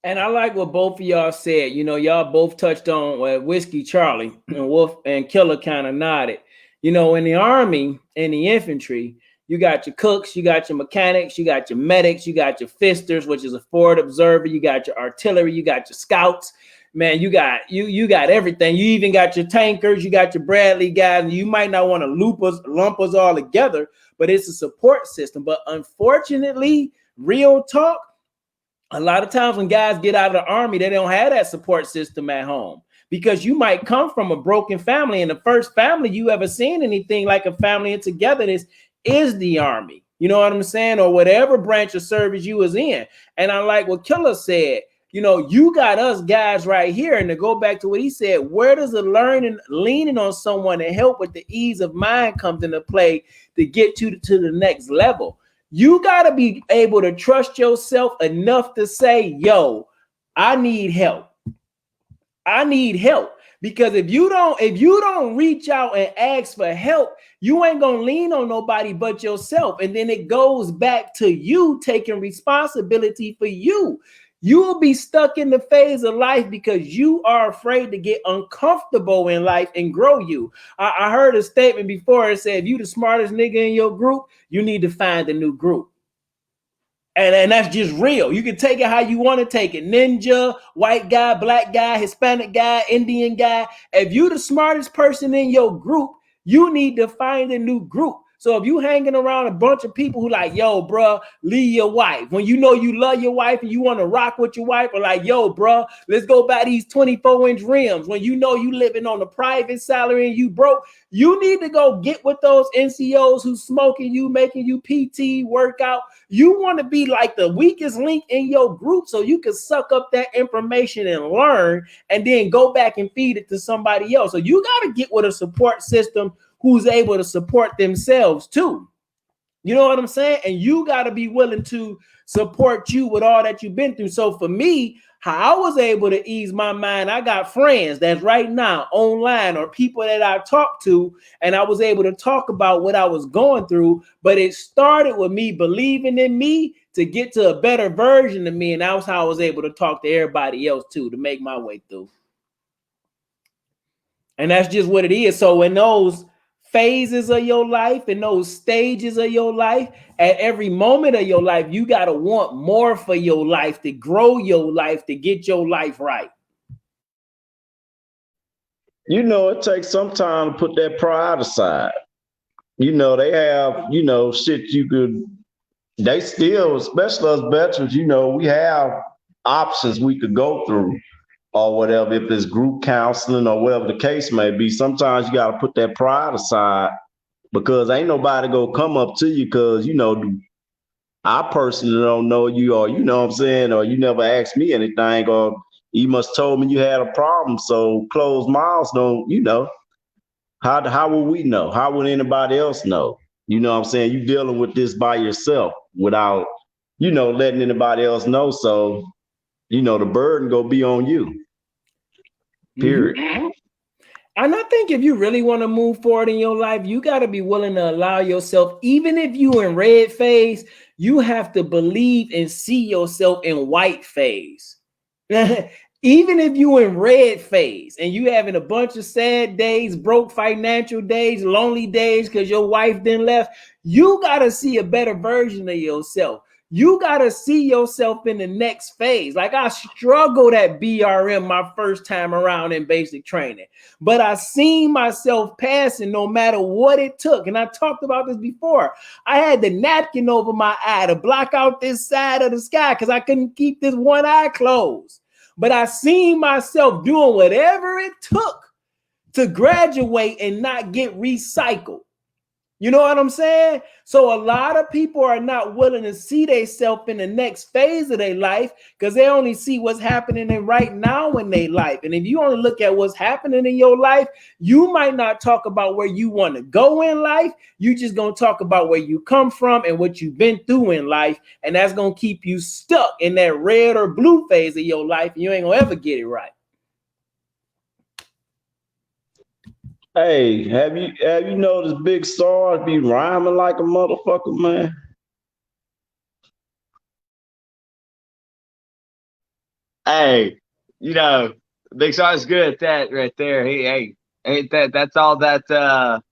And I like what both of y'all said. Y'all both touched on Whiskey Charlie and Wolf and Killer kind of nodded. In the Army, in the infantry, you got your cooks, you got your mechanics, you got your medics, you got your fisters, which is a forward observer, you got your artillery, you got your scouts. Man, you got everything. You even got your tankers, you got your Bradley guys, and you might not want to lump us all together, but it's a support system. But unfortunately, real talk, a lot of times when guys get out of the Army, they don't have that support system at home. Because you might come from a broken family, and the first family you ever seen anything like a family and togetherness is the Army. You know what I'm saying? Or whatever branch of service you was in. And I like what Killer said. You got us guys right here. And to go back to what he said, where does the leaning on someone to help with the ease of mind comes into play to get you to the next level? You got to be able to trust yourself enough to say, yo, I need help. I need help. Because if you don't reach out and ask for help, you ain't gonna lean on nobody but yourself. And then it goes back to you taking responsibility for you. You will be stuck in the phase of life because you are afraid to get uncomfortable in life and grow you. I heard a statement before. It said, if you the smartest nigga in your group, you need to find a new group. And that's just real. You can take it how you want to take it. Ninja, white guy, black guy, Hispanic guy, Indian guy. If you the smartest person in your group, you need to find a new group. So if you hanging around a bunch of people who like, yo, bro, leave your wife. When you know you love your wife and you want to rock with your wife, or like, yo, bro, let's go buy these 24-inch rims. When you know you living on a private salary and you broke, you need to go get with those NCOs who smoking you, making you PT, workout. You want to be like the weakest link in your group so you can suck up that information and learn and then go back and feed it to somebody else. So you got to get with a support system who's able to support themselves too. You know what I'm saying? And you got to be willing to support you with all that you've been through. So for me, how I was able to ease my mind, I got friends that's right now online or people that I talk to, and I was able to talk about what I was going through. But it started with me believing in me to get to a better version of me. And that was how I was able to talk to everybody else too, to make my way through. And that's just what it is. So in those phases of your life and those stages of your life, at every moment of your life, you got to want more for your life, to grow your life, to get your life right. It takes some time to put that pride aside. They have, shit they still, especially us veterans, we have options we could go through or whatever, if it's group counseling or whatever the case may be. Sometimes you got to put that pride aside because ain't nobody gonna come up to you because, I personally don't know you, or you know what I'm saying, or you never asked me anything, or you must told me you had a problem. So closed mouths don't, you know. How will we know? How would anybody else know? You know what I'm saying? You dealing with this by yourself without, you know, letting anybody else know. So, you know, the burden go be on you. Period. Mm-hmm. And I think if you really want to move forward in your life, you got to be willing to allow yourself, even if you in red phase, you have to believe and see yourself in white phase. Even if you in red phase and you having a bunch of sad days, broke financial days, lonely days because your wife didn't left, you got to see a better version of yourself. You got to see yourself in the next phase. Like I struggled at BRM my first time around in basic training, but I seen myself passing no matter what it took. And I talked about this before. I had the napkin over my eye to block out this side of the sky because I couldn't keep this one eye closed. But I seen myself doing whatever it took to graduate and not get recycled. You know what I'm saying? So a lot of people are not willing to see themselves in the next phase of their life because they only see what's happening in right now in their life. And if you only look at what's happening in your life, you might not talk about where you want to go in life. You just going to talk about where you come from and what you've been through in life. And that's going to keep you stuck in that red or blue phase of your life. And you ain't going to ever get it right. Hey, have you noticed Big Stars be rhyming like a motherfucker, man? Hey, you know, Big Sar's good at that right there. Hey, that's all that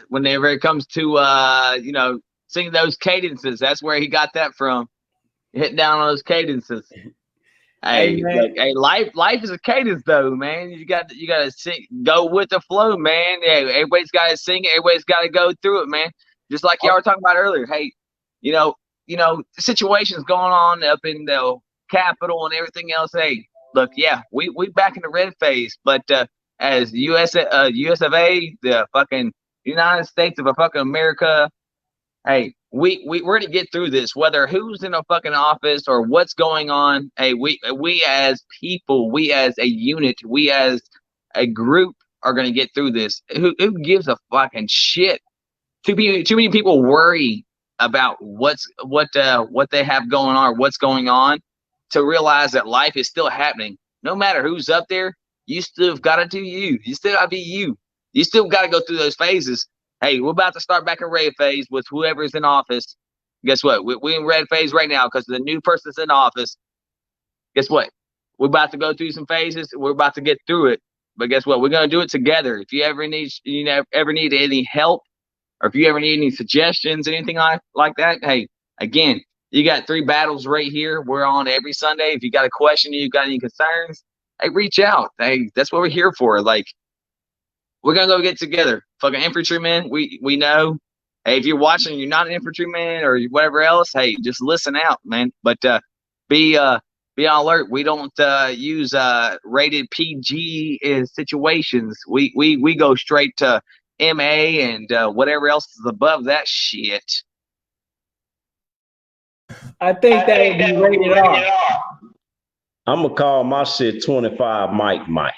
whenever it comes to you know, singing those cadences, that's where he got that from. Hitting down on those cadences. Hey, look, hey, life is a cadence though, man. You got to sing, go with the flow, man. Yeah, everybody's got to sing it. Everybody's got to go through it, man. Just like y'all were talking about earlier. Hey, you know, the situations going on up in the Capitol and everything else. Hey, look, yeah, we back in the red phase, but as US of A, the fucking United States of a fucking America. Hey, we're gonna get through this, whether who's in a fucking office or what's going on. Hey, we as people, we as a unit, we as a group are gonna get through this. Who gives a fucking shit? Too many people worry about what they have going on or what's going on to realize that life is still happening. No matter who's up there, you still got to do you. You still got to be you. You still got to go through those phases. Hey, we're about to start back in red phase with whoever's in office. Guess what? We're in red phase right now because the new person's in office. Guess what? We're about to go through some phases. We're about to get through it. But guess what? We're gonna do it together. If you ever need any help, or if you ever need any suggestions, anything like that, hey, again, you got 3 battles right here. We're on every Sunday. If you got a question, you got any concerns, hey, reach out. Hey, that's what we're here for. Like, we're gonna go get together. Fucking infantrymen, we know. Hey, if you're watching, you're not an infantryman or whatever else. Hey, just listen out, man. But be on alert. We don't use rated PG in situations. We go straight to MA and whatever else is above that shit. I think that would be rated R. I'm gonna call my shit 25 Mike.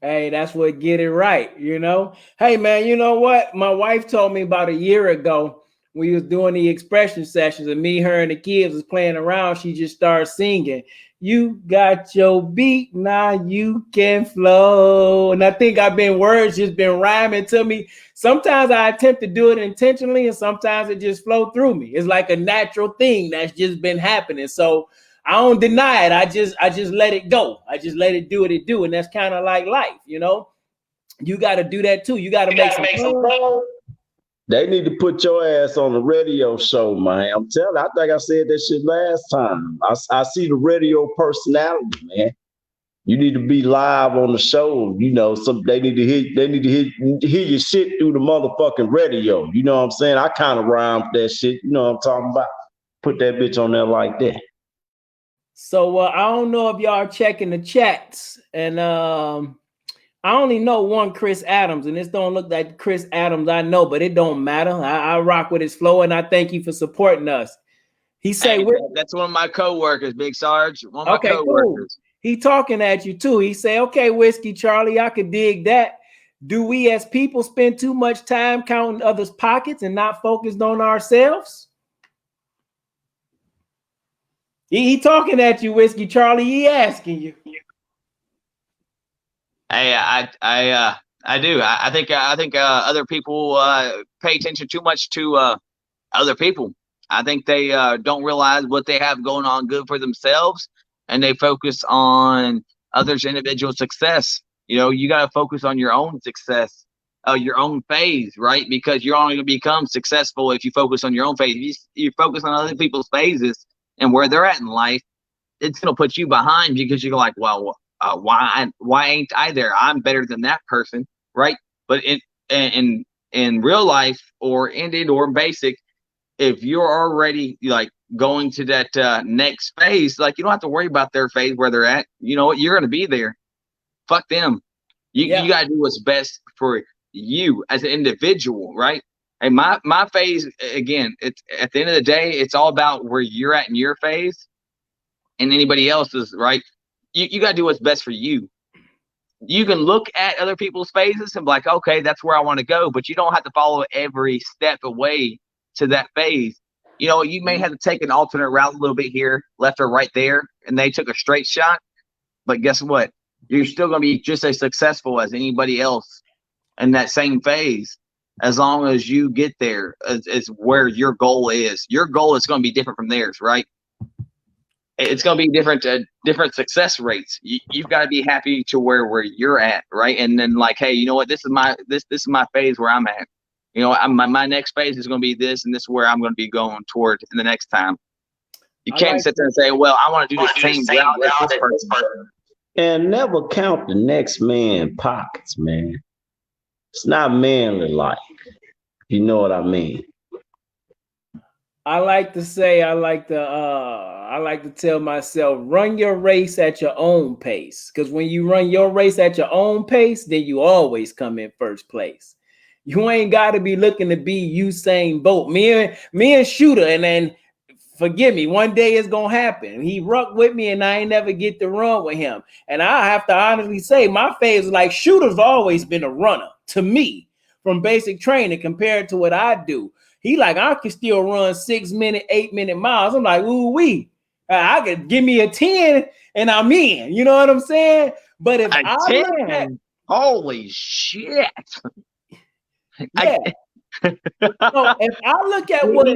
Hey, that's what get it right, you know? Hey, man, you know what? My wife told me about a year ago we was doing the expression sessions and me, her, and the kids was playing around. She just started singing, "You got your beat, now you can flow." And I think words just been rhyming to me. Sometimes I attempt to do it intentionally and sometimes it just flow through me. It's like a natural thing that's just been happening. So I don't deny it. I just let it go. I just let it do what it do. And that's kind of like life, you know? You got to do that too. You got to make some fun. They need to put your ass on the radio show, man. I'm telling you, I think I said that shit last time. I see the radio personality, man. You need to be live on the show. You know, they need to hear your shit through the motherfucking radio. You know what I'm saying? I kind of rhyme with that shit. You know what I'm talking about? Put that bitch on there like that. So I don't know if y'all are checking the chats, and I only know one Chris Adams, and this don't look like Chris Adams I know, but it don't matter. I rock with his flow, and I thank you for supporting us. He say, Hey, that's one of my coworkers, Big Sarge. One of my okay, coworkers. cool. He talking at you too. He say, okay, Whiskey Charlie, I could dig that. Do we as people spend too much time counting others' pockets and not focused on ourselves? He talking at you, Whiskey Charlie. He asking you. Hey, I do. I think other people pay attention too much to other people. I think they don't realize what they have going on good for themselves, and they focus on others' individual success. You know, you got to focus on your own success, your own phase, right? Because you're only going to become successful if you focus on your own phase. If you focus on other people's phases and where they're at in life, it's going to put you behind because you're like, well, why ain't I there? I'm better than that person, right? But in real life or ended or basic, if you're already like going to that next phase, like you don't have to worry about their phase where they're at. You know what? You're going to be there. Fuck them. You got to do what's best for you as an individual, right? And my phase, again, it's at the end of the day, it's all about where you're at in your phase and anybody else's, right? You got to do what's best for you. You can look at other people's phases and be like, okay, that's where I want to go, but you don't have to follow every step away to that phase. You know, you may have to take an alternate route a little bit here, left or right there, and they took a straight shot. But guess what? You're still going to be just as successful as anybody else in that same phase, as long as you get there is where your goal is. Your goal is going to be different from theirs, right? It's going to be different success rates. You've got to be happy to where you're at, right? And then like, hey, you know what? This is my phase where I'm at. You know, my next phase is going to be this, and this is where I'm going to be going toward in the next time. You can't sit there and say, well, I want to do the same route as this person. And never count the next man's pockets, man. It's not manly like. You know what I mean? I like to say, I like to tell myself, run your race at your own pace. Because when you run your race at your own pace, then you always come in first place. You ain't got to be looking to be Usain Bolt. Me and Shooter, and then forgive me, one day it's gonna happen. He rucked with me, and I ain't never get to run with him. And I have to honestly say, my phase is like Shooter's always been a runner to me from basic training compared to what I do. He like, I can still run 6 minute, 8 minute miles. I'm like, ooh wee. I could give me a 10 and I'm in. You know what I'm saying? But if I look at, holy shit. Yeah. So if I look at what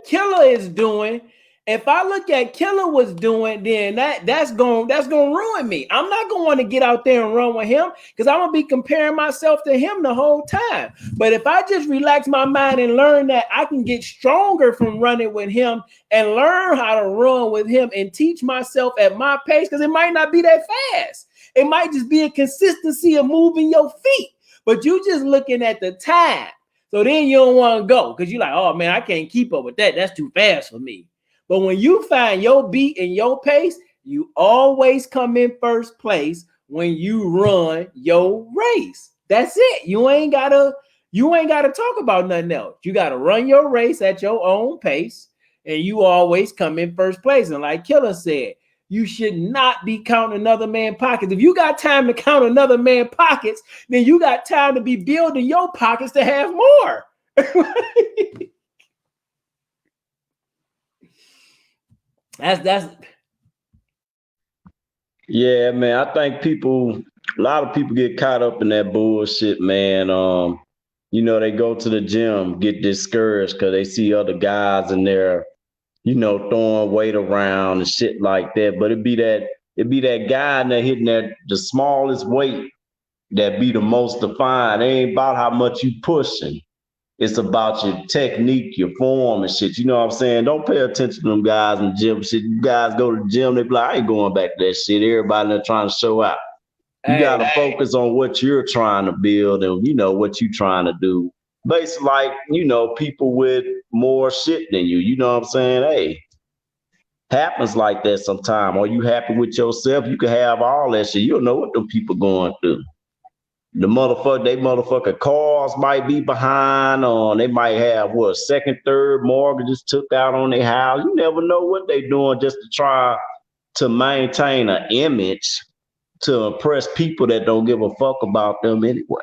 Killer is doing, if I look at Killer was doing, then that's gonna ruin me. I'm not gonna want to get out there and run with him because I'm gonna be comparing myself to him the whole time. But if I just relax my mind and learn that I can get stronger from running with him and learn how to run with him and teach myself at my pace, because it might not be that fast. It might just be a consistency of moving your feet, but you just looking at the time. So then you don't want to go because you're like, oh man, I can't keep up with that. That's too fast for me. But when you find your beat and your pace, you always come in first place when you run your race. That's it. You ain't gotta talk about nothing else. You gotta run your race at your own pace, and you always come in first place. And like Killer said, you should not be counting another man's pockets. If you got time to count another man's pockets, then you got time to be building your pockets to have more. That's Yeah, man. I think a lot of people get caught up in that bullshit, man. You know, they go to the gym, get discouraged because they see other guys in there, you know, throwing weight around and shit like that. But it'd be that guy in there hitting the smallest weight that be the most defined. It ain't about how much you pushing. It's about your technique, your form and shit. You know what I'm saying? Don't pay attention to them guys in the gym shit. You guys go to the gym, they be like, I ain't going back to that shit. Everybody there trying to show out. You got to focus on what you're trying to build and, you know, what you trying to do. Basically, like, you know, people with more shit than you. You know what I'm saying? Hey, happens like that sometime. Are you happy with yourself? You can have all that shit. You don't know what them people going through. The motherfucker cars might be behind on. They might have what second, third mortgages took out on their house. You never know what they doing just to try to maintain an image to impress people that don't give a fuck about them anyway.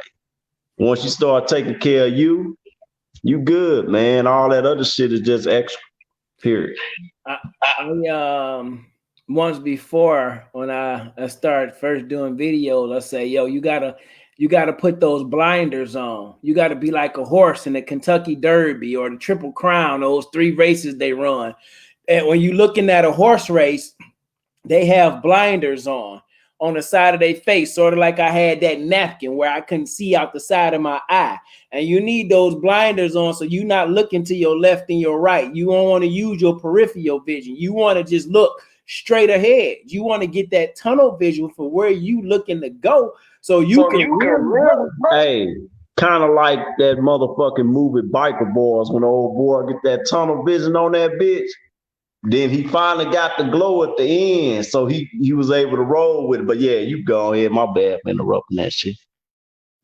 Once you start taking care of you, you good, man. All that other shit is just extra. Period. I once before when I started first doing videos, I say, yo, you gotta put those blinders on. You gotta be like a horse in the Kentucky Derby or the Triple Crown, those 3 races they run. And when you're looking at a horse race, they have blinders on the side of their face, sort of like I had that napkin where I couldn't see out the side of my eye. And you need those blinders on so you're not looking to your left and your right. You don't want to use your peripheral vision. You want to just look straight ahead. You want to get that tunnel vision for where you looking to go so you can really. Hey, kind of like that motherfucking movie Biker Boys when the old boy get that tunnel vision on that bitch. Then he finally got the glow at the end, so he was able to roll with it. But yeah, you go ahead. My bad for interrupting that shit.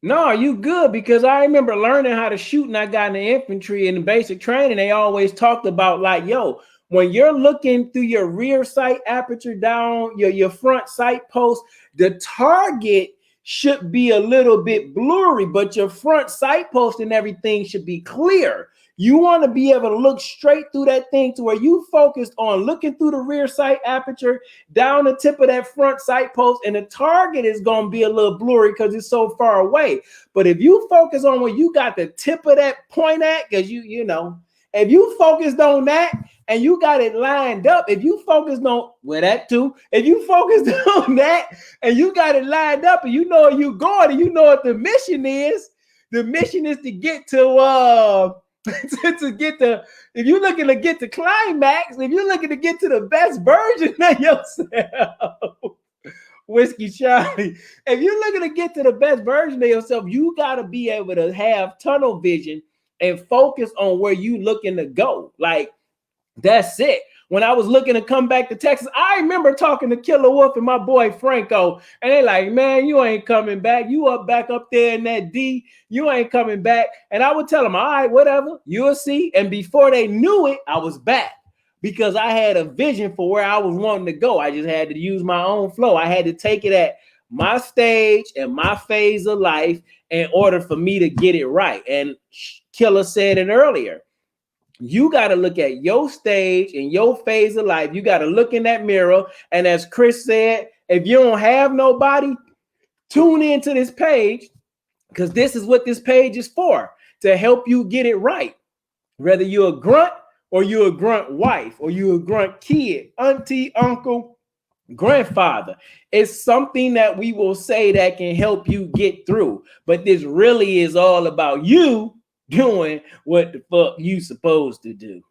No, you good, because I remember learning how to shoot and I got in the infantry and the basic training. They always talked about like, yo, when you're looking through your rear sight aperture down your front sight post, the target should be a little bit blurry, but your front sight post and everything should be clear. You want to be able to look straight through that thing to where you focused on looking through the rear sight aperture down the tip of that front sight post, and the target is going to be a little blurry because it's so far away. But if you focus on where you got the tip of that point at, because you know, if you focused on that and you got it lined up, if you focused on that too, if you focused on that and you got it lined up and you know where you going and you know what the mission is to get to to get the, if you're looking to get the climax, if you're looking to get to the best version of yourself, Whiskey Charlie, if you're looking to get to the best version of yourself, you got to be able to have tunnel vision and focus on where you looking to go. Like, that's it. When I was looking to come back to Texas, I remember talking to Killer Wolf and my boy Franco, and they like, man, you ain't coming back. You back up there in that D. You ain't coming back. And I would tell them, all right, whatever, you'll see. And before they knew it, I was back because I had a vision for where I was wanting to go. I just had to use my own flow. I had to take it at my stage and my phase of life in order for me to get it right. And Killer said it earlier. You got to look at your stage and your phase of life. You got to look in that mirror. And as Chris said, if you don't have nobody, tune into this page, because this is what this page is for, to help you get it right. Whether you're a grunt or you're a grunt wife or you're a grunt kid, auntie, uncle, grandfather, it's something that we will say that can help you get through. But this really is all about you doing what the fuck you supposed to do.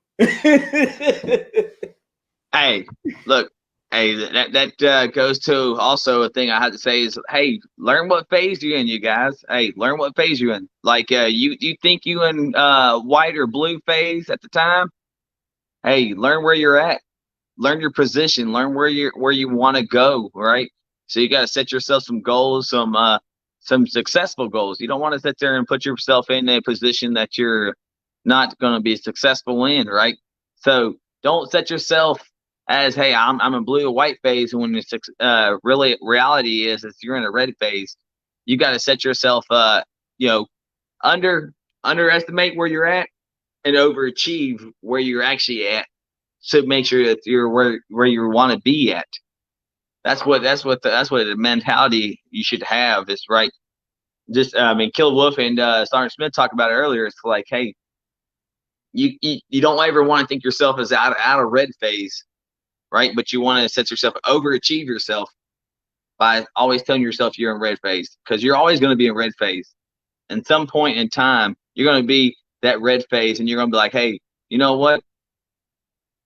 Hey, look, hey, that goes to also a thing I had to say is, hey, learn what phase you're in, you guys. Hey, learn what phase you're in. Like, you think you in white or blue phase at the time? Hey, learn where you're at. Learn your position. Learn where you want to go. Right. So you got to set yourself some goals, some successful goals. You don't want to sit there and put yourself in a position that you're not going to be successful in, right? So don't set yourself as, hey, I'm in blue or white phase, when it's really reality is you're in a red phase. You got to set yourself, underestimate where you're at and overachieve where you're actually at, to make sure that you're where you want to be at. That's what the mentality you should have is, right. Just Kill Wolf and Sergeant Smith talked about it earlier. It's like, hey, you don't ever want to think yourself as out of red phase, right? But you want to set yourself, overachieve yourself by always telling yourself you're in red phase, because you're always going to be in red phase. And some point in time, you're going to be that red phase, and you're going to be like, hey, you know what?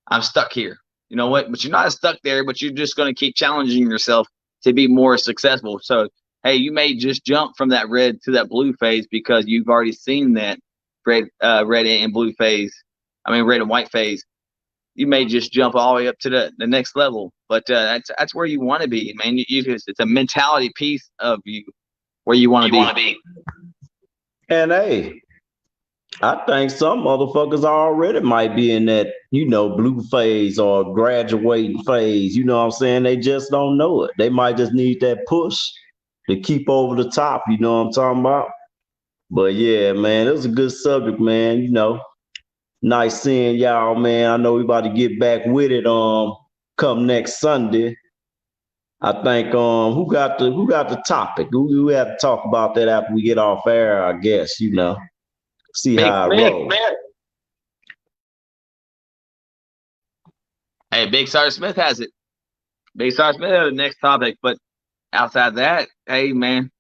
I'm stuck here. You know what? But you're not stuck there, but you're just going to keep challenging yourself to be more successful. So, hey, you may just jump from that red to that blue phase because you've already seen that red and blue phase. Red and white phase. you may just jump all the way up to the next level. But that's where you want to be, man. It's a mentality piece of you where you want to be. And hey, I think some motherfuckers already might be in that, blue phase or graduating phase. You know what I'm saying? They just don't know it. They might just need that push to keep over the top. You know what I'm talking about? But yeah, man, it was a good subject, man. Nice seeing y'all, man. I know we about to get back with it come next Sunday. I think who got the topic? We have to talk about that after we get off air, I guess, See Big how it rolls. Hey, Big Sergeant Smith has it. Big Sergeant Smith has the next topic. But outside that, hey, man,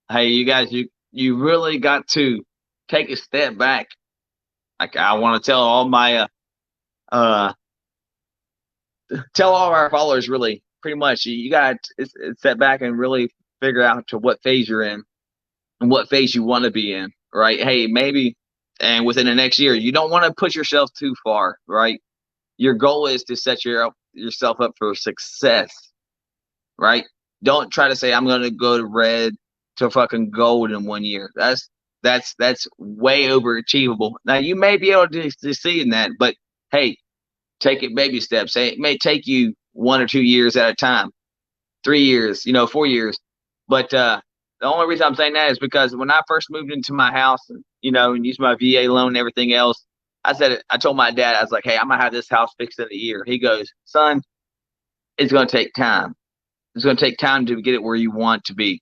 hey, you guys, you really got to take a step back. Like, I want to tell all my tell all of our followers, really, pretty much, you got to step back and really figure out to what phase you're in and what phase you want to be in, right? Hey, maybe, and within the next year, you don't want to push yourself too far, right? Your goal is to set yourself up for success, right? Don't try to say, I'm going to go to red to fucking gold in 1 year. That's way overachievable. Now, you may be able to succeed in that, but hey, take it baby steps. It may take you 1 or 2 years at a time, 3 years, 4 years. But the only reason I'm saying that is because when I first moved into my house, and used my VA loan and everything else, I told my dad, I was like, hey, I'm going to have this house fixed in a year. He goes, son, it's going to take time. It's going to take time to get it where you want to be.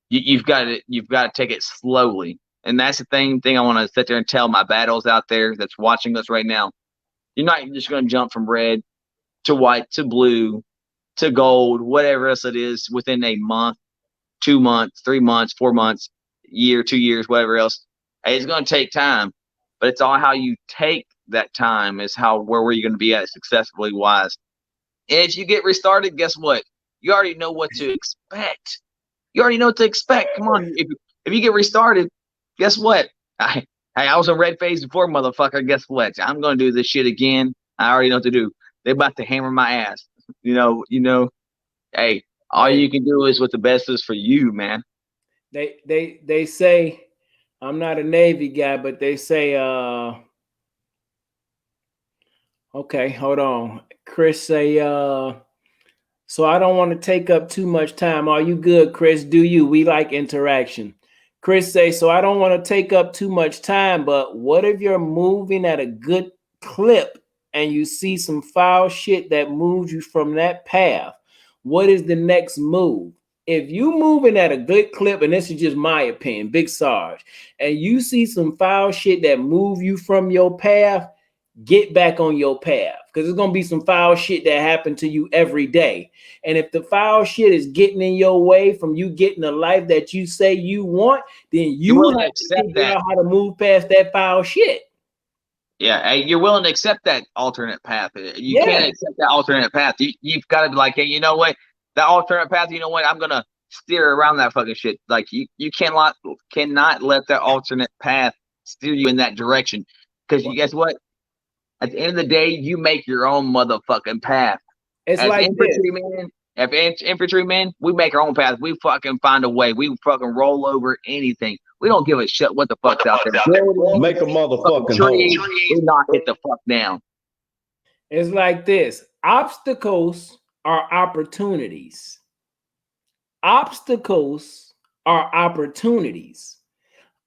You've got to take it slowly. And that's the thing I want to sit there and tell my battles out there that's watching us right now. You're not just going to jump from red to white to blue to gold, whatever else it is, within a month, 2 months, 3 months, 4 months, year, 2 years, whatever else. Hey, it's going to take time, but it's all how you take that time is where you're going to be at successfully wise. And if you get restarted, guess what? You already know what to expect. Come on. If you get restarted, guess what? I was in red phase before, motherfucker. Guess what? I'm going to do this shit again. I already know what to do. They're about to hammer my ass. Hey, all you can do is what the best is for you, man. They say, I'm not a Navy guy, but they say, okay, hold on. Chris say, so I don't want to take up too much time. Are you good, Chris? Do you? We like interaction. Chris say, so I don't want to take up too much time, but what if you're moving at a good clip and you see some foul shit that moves you from that path? What is the next move? If you moving at a good clip, and this is just my opinion, Big Sarge, and you see some foul shit that move you from your path, get back on your path, because there's going to be some foul shit that happen to you every day. And if the foul shit is getting in your way from you getting the life that you say you want, then you have to figure out how to move past that foul shit. Yeah, hey, you're willing to accept that alternate path. You can't accept that alternate path. You've got to be like, hey, you know what? That alternate path, you know what? I'm going to steer around that fucking shit. Like, you cannot let that alternate path steer you in that direction. Because guess what? At the end of the day, you make your own motherfucking path. It's as like infantrymen, we make our own path. We fucking find a way. We fucking roll over anything. We don't give a shit what the fuck's out there. Make a motherfucking hole. We knock it the fuck down. It's like this. Obstacles are opportunities. Obstacles are opportunities.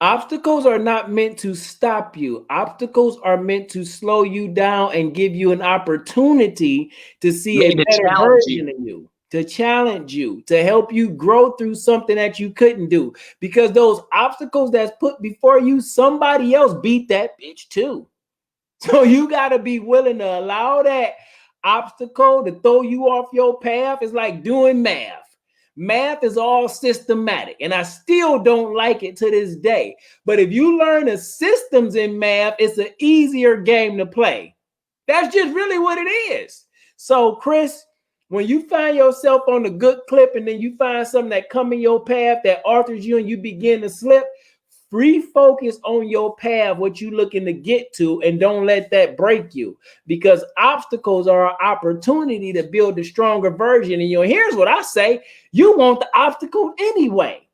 Obstacles are not meant to stop you. Obstacles are meant to slow you down and give you an opportunity to see a better version of you, to challenge you, to help you grow through something that you couldn't do. Because those obstacles that's put before you, somebody else beat that bitch too. So you got to be willing to allow that obstacle to throw you off your path. It's like doing math. Math is all systematic, and I still don't like it to this day. But if you learn the systems in math, it's an easier game to play. That's just really what it is. So, Chris, when you find yourself on a good clip and then you find something that come in your path that alters you and you begin to slip, refocus on your path, what you looking to get to, and don't let that break you, because obstacles are an opportunity to build a stronger version of you. And here's what I say: you want the obstacle anyway,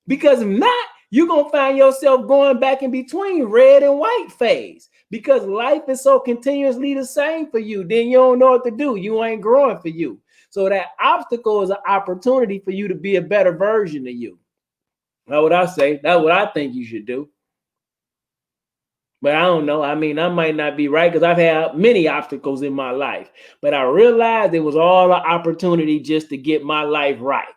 because if not, you're gonna find yourself going back in between red and white phase, because life is so continuously the same for you. Then you don't know what to do. You ain't growing for you. So that obstacle is an opportunity for you to be a better version of you. That's what I say. That's what I think you should do. But I don't know. I mean, I might not be right, because I've had many obstacles in my life. But I realized it was all an opportunity just to get my life right.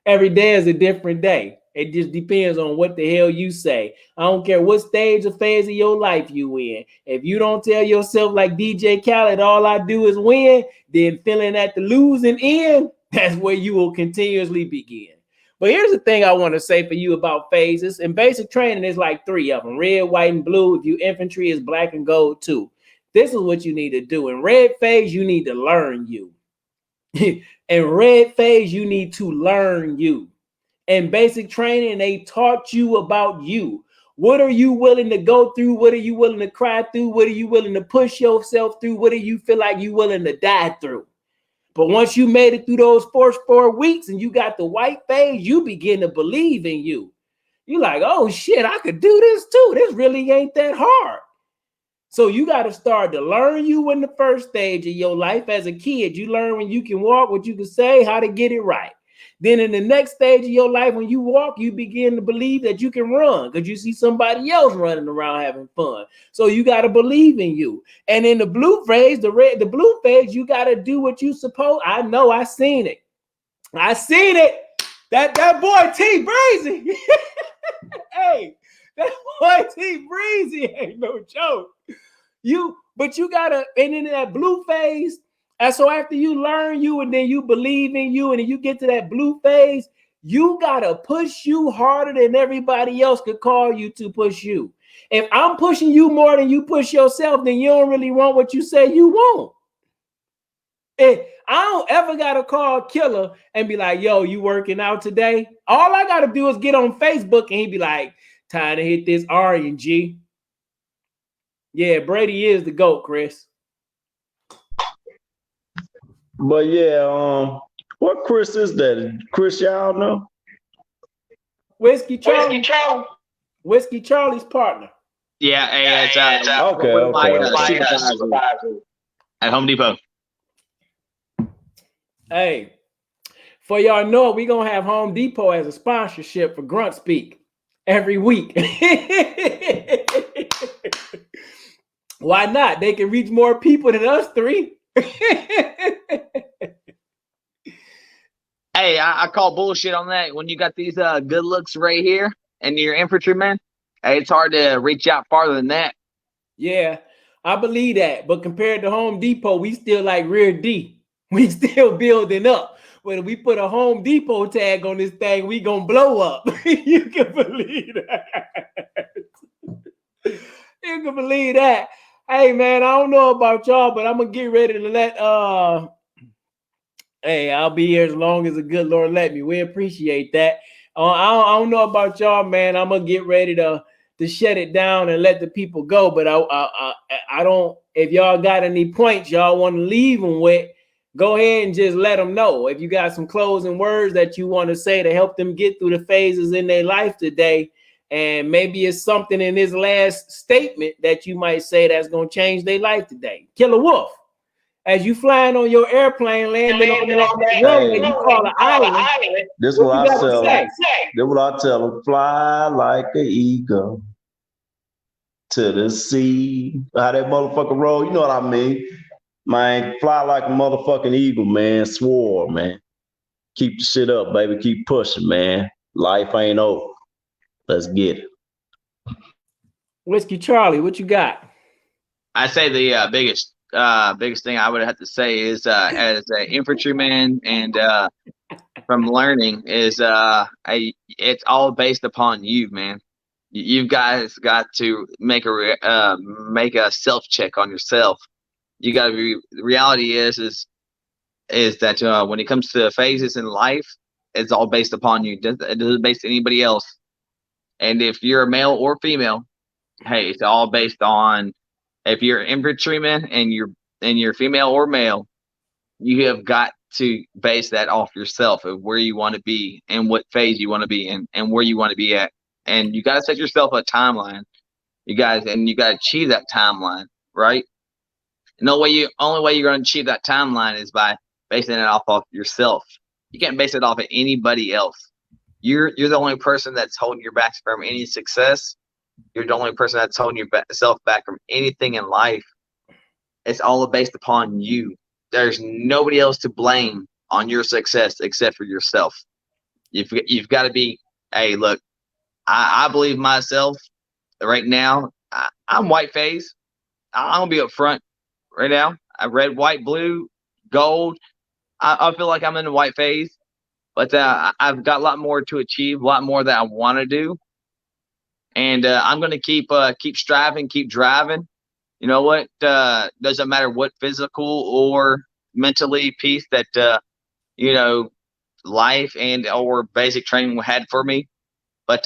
Every day is a different day. It just depends on what the hell you say. I don't care what stage or phase of your life you in. If you don't tell yourself like DJ Khaled, all I do is win, then feeling at the losing end, that's where you will continuously begin. But here's the thing I want to say for you about phases. In basic training, there's like 3 of them: red, white, and blue. If you infantry, is black and gold too. This is what you need to do. In red phase, you need to learn you. In red phase, you need to learn you. In basic training, they taught you about you. What are you willing to go through? What are you willing to cry through? What are you willing to push yourself through? What do you feel like you willing to die through? But once you made it through those first 4 weeks and you got the white phase, you begin to believe in you. You're like, oh shit, I could do this too. This really ain't that hard. So you got to start to learn you in the first stage of your life. As a kid, you learn when you can walk, what you can say, how to get it right. Then in the next stage of your life, when you walk, you begin to believe that you can run because you see somebody else running around having fun. So you got to believe in you. And in the blue phase, the blue phase, you got to do what you supposed. I know, I seen it. I seen it. That boy T Breezy. Hey, that boy T Breezy ain't no joke. But you gotta, and in that blue phase, and so after you learn you and then you believe in you and then you get to that blue phase, you gotta push you harder than everybody else could call you to push you. If I'm pushing you more than you push yourself, then you don't really want what you say you want. And I don't ever gotta call Killer and be like, yo, you working out today? All I gotta do is get on Facebook and he be like, time to hit this R and G. Yeah, Brady is the GOAT, Chris. But yeah, what Chris is that? Chris, y'all know? Whiskey Charlie's partner. Yeah, it's okay. At Home Depot. Hey, for y'all know, we're going to have Home Depot as a sponsorship for Grunt Speak every week. Why not? They can reach more people than us 3. Hey, I call bullshit on that. When you got these good looks right here and you're infantryman, hey, it's hard to reach out farther than that. Yeah, I believe that. But compared to Home Depot, we still like rear D. We still building up. But if we put a Home Depot tag on this thing, we gonna blow up. You can believe that. You can believe that. Hey man, I don't know about y'all, but I'm gonna get ready to let hey, I'll be here as long as the good Lord let me. We appreciate that. I don't know about y'all, man. I'm gonna get ready to shut it down and let the people go. But I don't. If y'all got any points y'all want to leave them with, go ahead and just let them know. If you got some closing words that you want to say to help them get through the phases in their life today, and maybe it's something in this last statement that you might say that's gonna change their life today. Killer Wolf. As you flying on your airplane, landing on that runway you call an island. This is what I tell them. This is what I tell them. Fly like an eagle to the sea. How that motherfucker roll, you know what I mean? Man, fly like a motherfucking eagle, man. Swore, man. Keep the shit up, baby. Keep pushing, man. Life ain't over. Let's get it. Whiskey Charlie, what you got? I say the biggest thing I would have to say is as an infantryman and from learning is it's all based upon you, man. You guys got to make a self check on yourself. You got to be. The reality is that when it comes to phases in life, it's all based upon you. It doesn't based on anybody else. And if you're a male or female, hey, it's all based on if you're an infantryman and you're female or male, you have got to base that off yourself of where you want to be and what phase you want to be in and where you want to be at. And you got to set yourself a timeline. You got to achieve that timeline, right? And only way you're going to achieve that timeline is by basing it off of yourself. You can't base it off of anybody else. You're the only person that's holding your back from any success. You're the only person that's holding yourself back from anything in life. It's all based upon you. There's nobody else to blame on your success except for yourself. You've got to be, hey, look, I believe myself right now. I'm white phase. I'm going to be up front right now. I red, white, blue, gold. I feel like I'm in the white phase, but I've got a lot more to achieve, a lot more that I want to do. And I'm going to keep striving, keep driving. You know what? Doesn't matter what physical or mentally piece that, life and or basic training had for me. But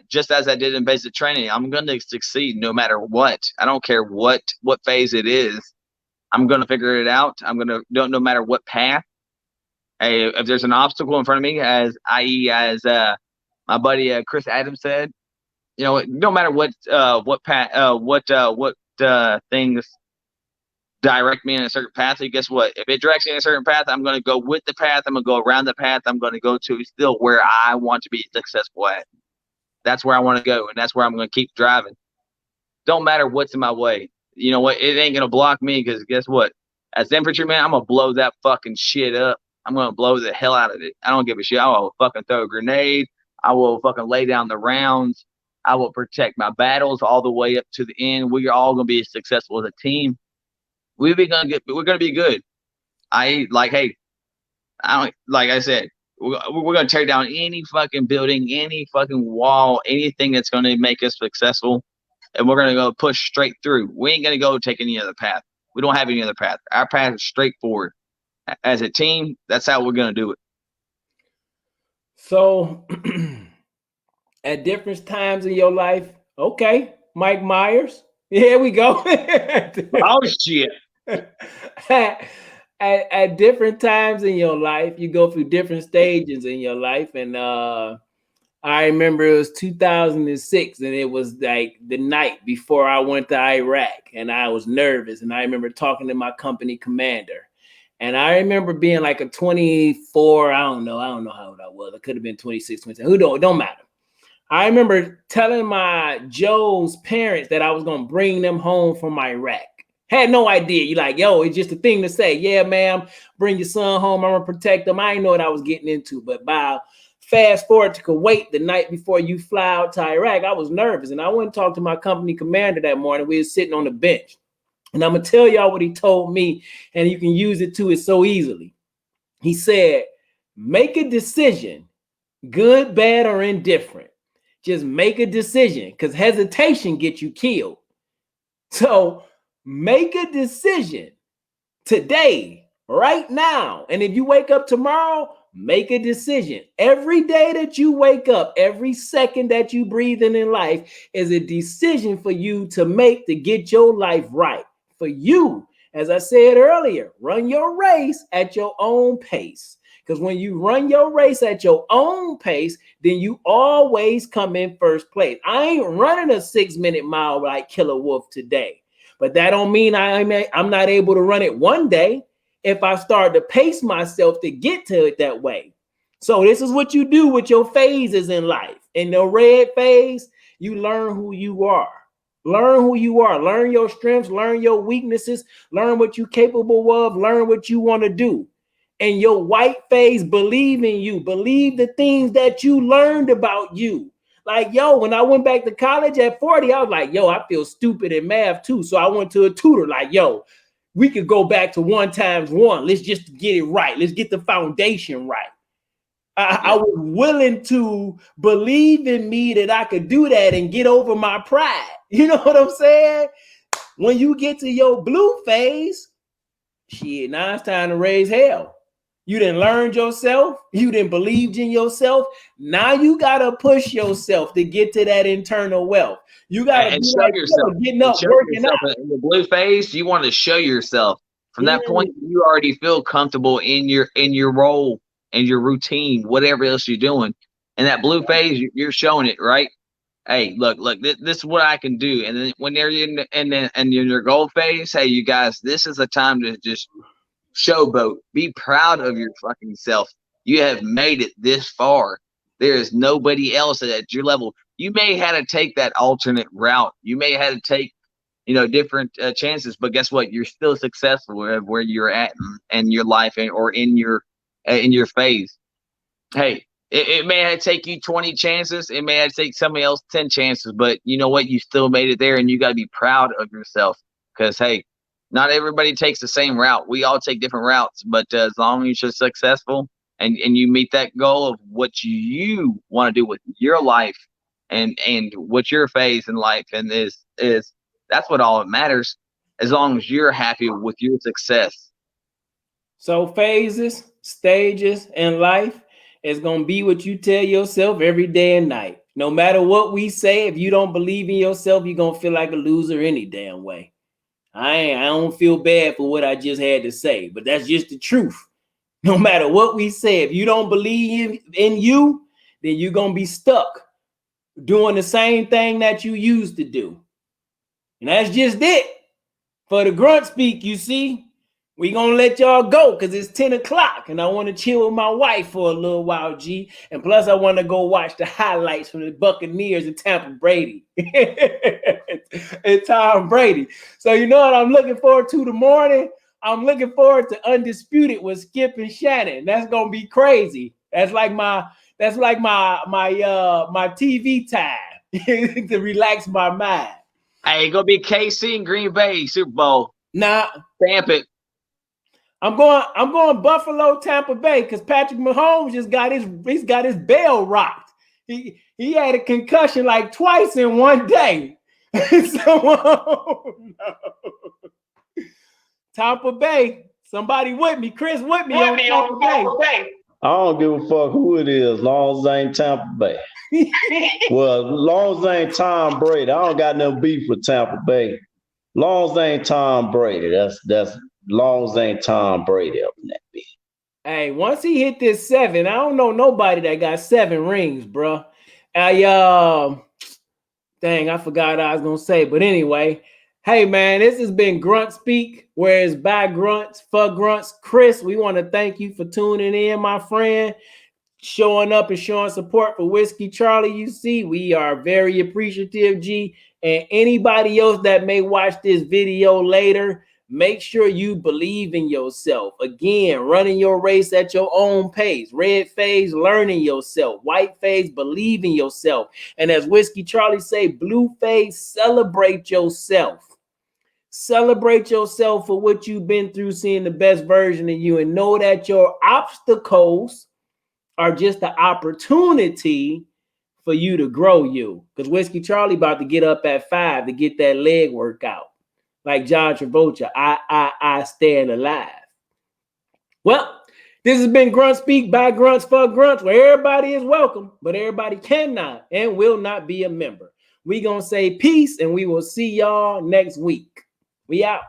just as I did in basic training, I'm going to succeed no matter what. I don't care what phase it is. I'm going to figure it out. I'm going to no matter what path. Hey, if there's an obstacle in front of me, as my buddy Chris Adams said, no matter what path, what things direct me in a certain path. So guess what? If it directs me in a certain path, I'm going to go with the path. I'm going to go around the path. I'm going to go to still where I want to be successful at. That's where I want to go, and that's where I'm going to keep driving. Don't matter what's in my way. You know what? It ain't going to block me because guess what? As infantryman, I'm going to blow that fucking shit up. I'm going to blow the hell out of it. I don't give a shit. I will fucking throw a grenade. I will fucking lay down the rounds. I will protect my battles all the way up to the end. We are all going to be successful as a team. We're going to be good. Like I said, we're going to tear down any fucking building, any fucking wall, anything that's going to make us successful. And we're going to go push straight through. We ain't going to go take any other path. We don't have any other path. Our path is straightforward. As a team, that's how we're going to do it. So at different times in your life, okay, Mike Myers, here we go. Oh, shit. At different times in your life, you go through different stages in your life. And I remember it was 2006, and it was like the night before I went to Iraq, and I was nervous. And I remember talking to my company commander. And I remember being like a 24, I don't know how old I was. I could have been 26, 27. It don't matter. I remember telling my Joe's parents that I was going to bring them home from Iraq. Had no idea. You're like, yo, it's just a thing to say. Yeah, ma'am, bring your son home. I'm going to protect them. I didn't know what I was getting into. But by fast forward to Kuwait the night before you fly out to Iraq, I was nervous. And I went and talked to my company commander that morning. We were sitting on the bench. And I'm going to tell y'all what he told me, and you can use it too. It's so easily. He said, make a decision, good, bad, or indifferent. Just make a decision, because hesitation gets you killed. So make a decision today, right now. And if you wake up tomorrow, make a decision. Every day that you wake up, every second that you breathe in life is a decision for you to make to get your life right. For you, as I said earlier, run your race at your own pace. Because when you run your race at your own pace, then you always come in first place. I ain't running a 6-minute mile like Killer Wolf today. But that don't mean I'm not able to run it one day if I start to pace myself to get to it that way. So this is what you do with your phases in life. In the red phase, you learn who you are. Learn who you are. Learn your strengths. Learn your weaknesses. Learn what you're capable of. Learn what you want to do. And your white phase, believe in you. Believe the things that you learned about you. Like, yo, when I went back to college at 40, I was like, yo, I feel stupid in math too. So I went to a tutor like, yo, we could go back to 1 times 1. Let's just get it right. Let's get the foundation right. I was willing to believe in me that I could do that and get over my pride. You know what I'm saying? When you get to your blue phase, shit, now it's time to raise hell. You didn't learn yourself. You didn't believe in yourself. Now you gotta push yourself to get to that internal wealth. You gotta And be show like yourself. getting And up, show working yourself out. in the blue phase. You want to show yourself. From that point, you already feel comfortable in your role and your routine, whatever else you're doing. In that blue phase, you're showing it, right? Hey, look, this is what I can do. And then when they're in your gold phase, hey, you guys, this is a time to just showboat. Be proud of your fucking self. You have made it this far. There is nobody else at your level. You may have to take that alternate route. You may have to take, different chances, but guess what? You're still successful where you're at in your life or in your phase. Hey, it may have to take you 20 chances. It may have to take somebody else 10 chances, but you know what? You still made it there, and you got to be proud of yourself because, hey, not everybody takes the same route. We all take different routes, but as long as you're successful and you meet that goal of what you want to do with your life and what your phase in life and is that's what all that matters. As long as you're happy with your success. So phases, stages in life is gonna be what you tell yourself every day and night. No matter what we say, if you don't believe in yourself, you're gonna feel like a loser any damn way. I don't feel bad for what I just had to say, but that's just the truth. No matter what we say, if you don't believe in you, then you're gonna be stuck doing the same thing that you used to do. And that's just it. For the grunt speak, you see, we gonna let y'all go because it's 10 o'clock and I want to chill with my wife for a little while, G. And plus, I want to go watch the highlights from the Buccaneers and Tampa Brady. And Tom Brady. So you know what I'm looking forward to the morning? I'm looking forward to Undisputed with Skip and Shannon. That's gonna be crazy. That's like my TV time to relax my mind. Hey, gonna be KC and Green Bay Super Bowl. Nah, Stamp it. I'm going Buffalo, Tampa Bay because Patrick Mahomes just got his bell rocked. He had a concussion like twice in one day. So no. Tampa Bay, somebody with me, Chris with me on Tampa Bay. I don't give a fuck who it is, long as it ain't Tampa Bay. Well, long as it ain't Tom Brady. I don't got no beef with Tampa Bay. Long as it ain't Tom Brady. That's long as it ain't Tom Brady up in that bitch. Hey, once he hit this 7, I don't know nobody that got 7 rings, bro. Dang, I forgot what I was gonna say, but anyway, hey man, this has been Grunt Speak, where it's by grunts for grunts. Chris, we want to thank you for tuning in, my friend, showing up and showing support for Whiskey Charlie. You see, we are very appreciative, G. And anybody else that may watch this video later, make sure you believe in yourself. Again, running your race at your own pace. Red phase, learning yourself. White phase, believe in yourself. And as Whiskey Charlie say, blue phase, celebrate yourself. Celebrate yourself for what you've been through, seeing the best version of you, and know that your obstacles are just the opportunity for you to grow you. Because Whiskey Charlie about to get up at 5 to get that leg workout. Like John Travolta, I stand alive. Well, this has been Grunt Speak by Grunts for Grunts, where everybody is welcome, but everybody cannot and will not be a member. We gonna say peace, and we will see y'all next week. We out.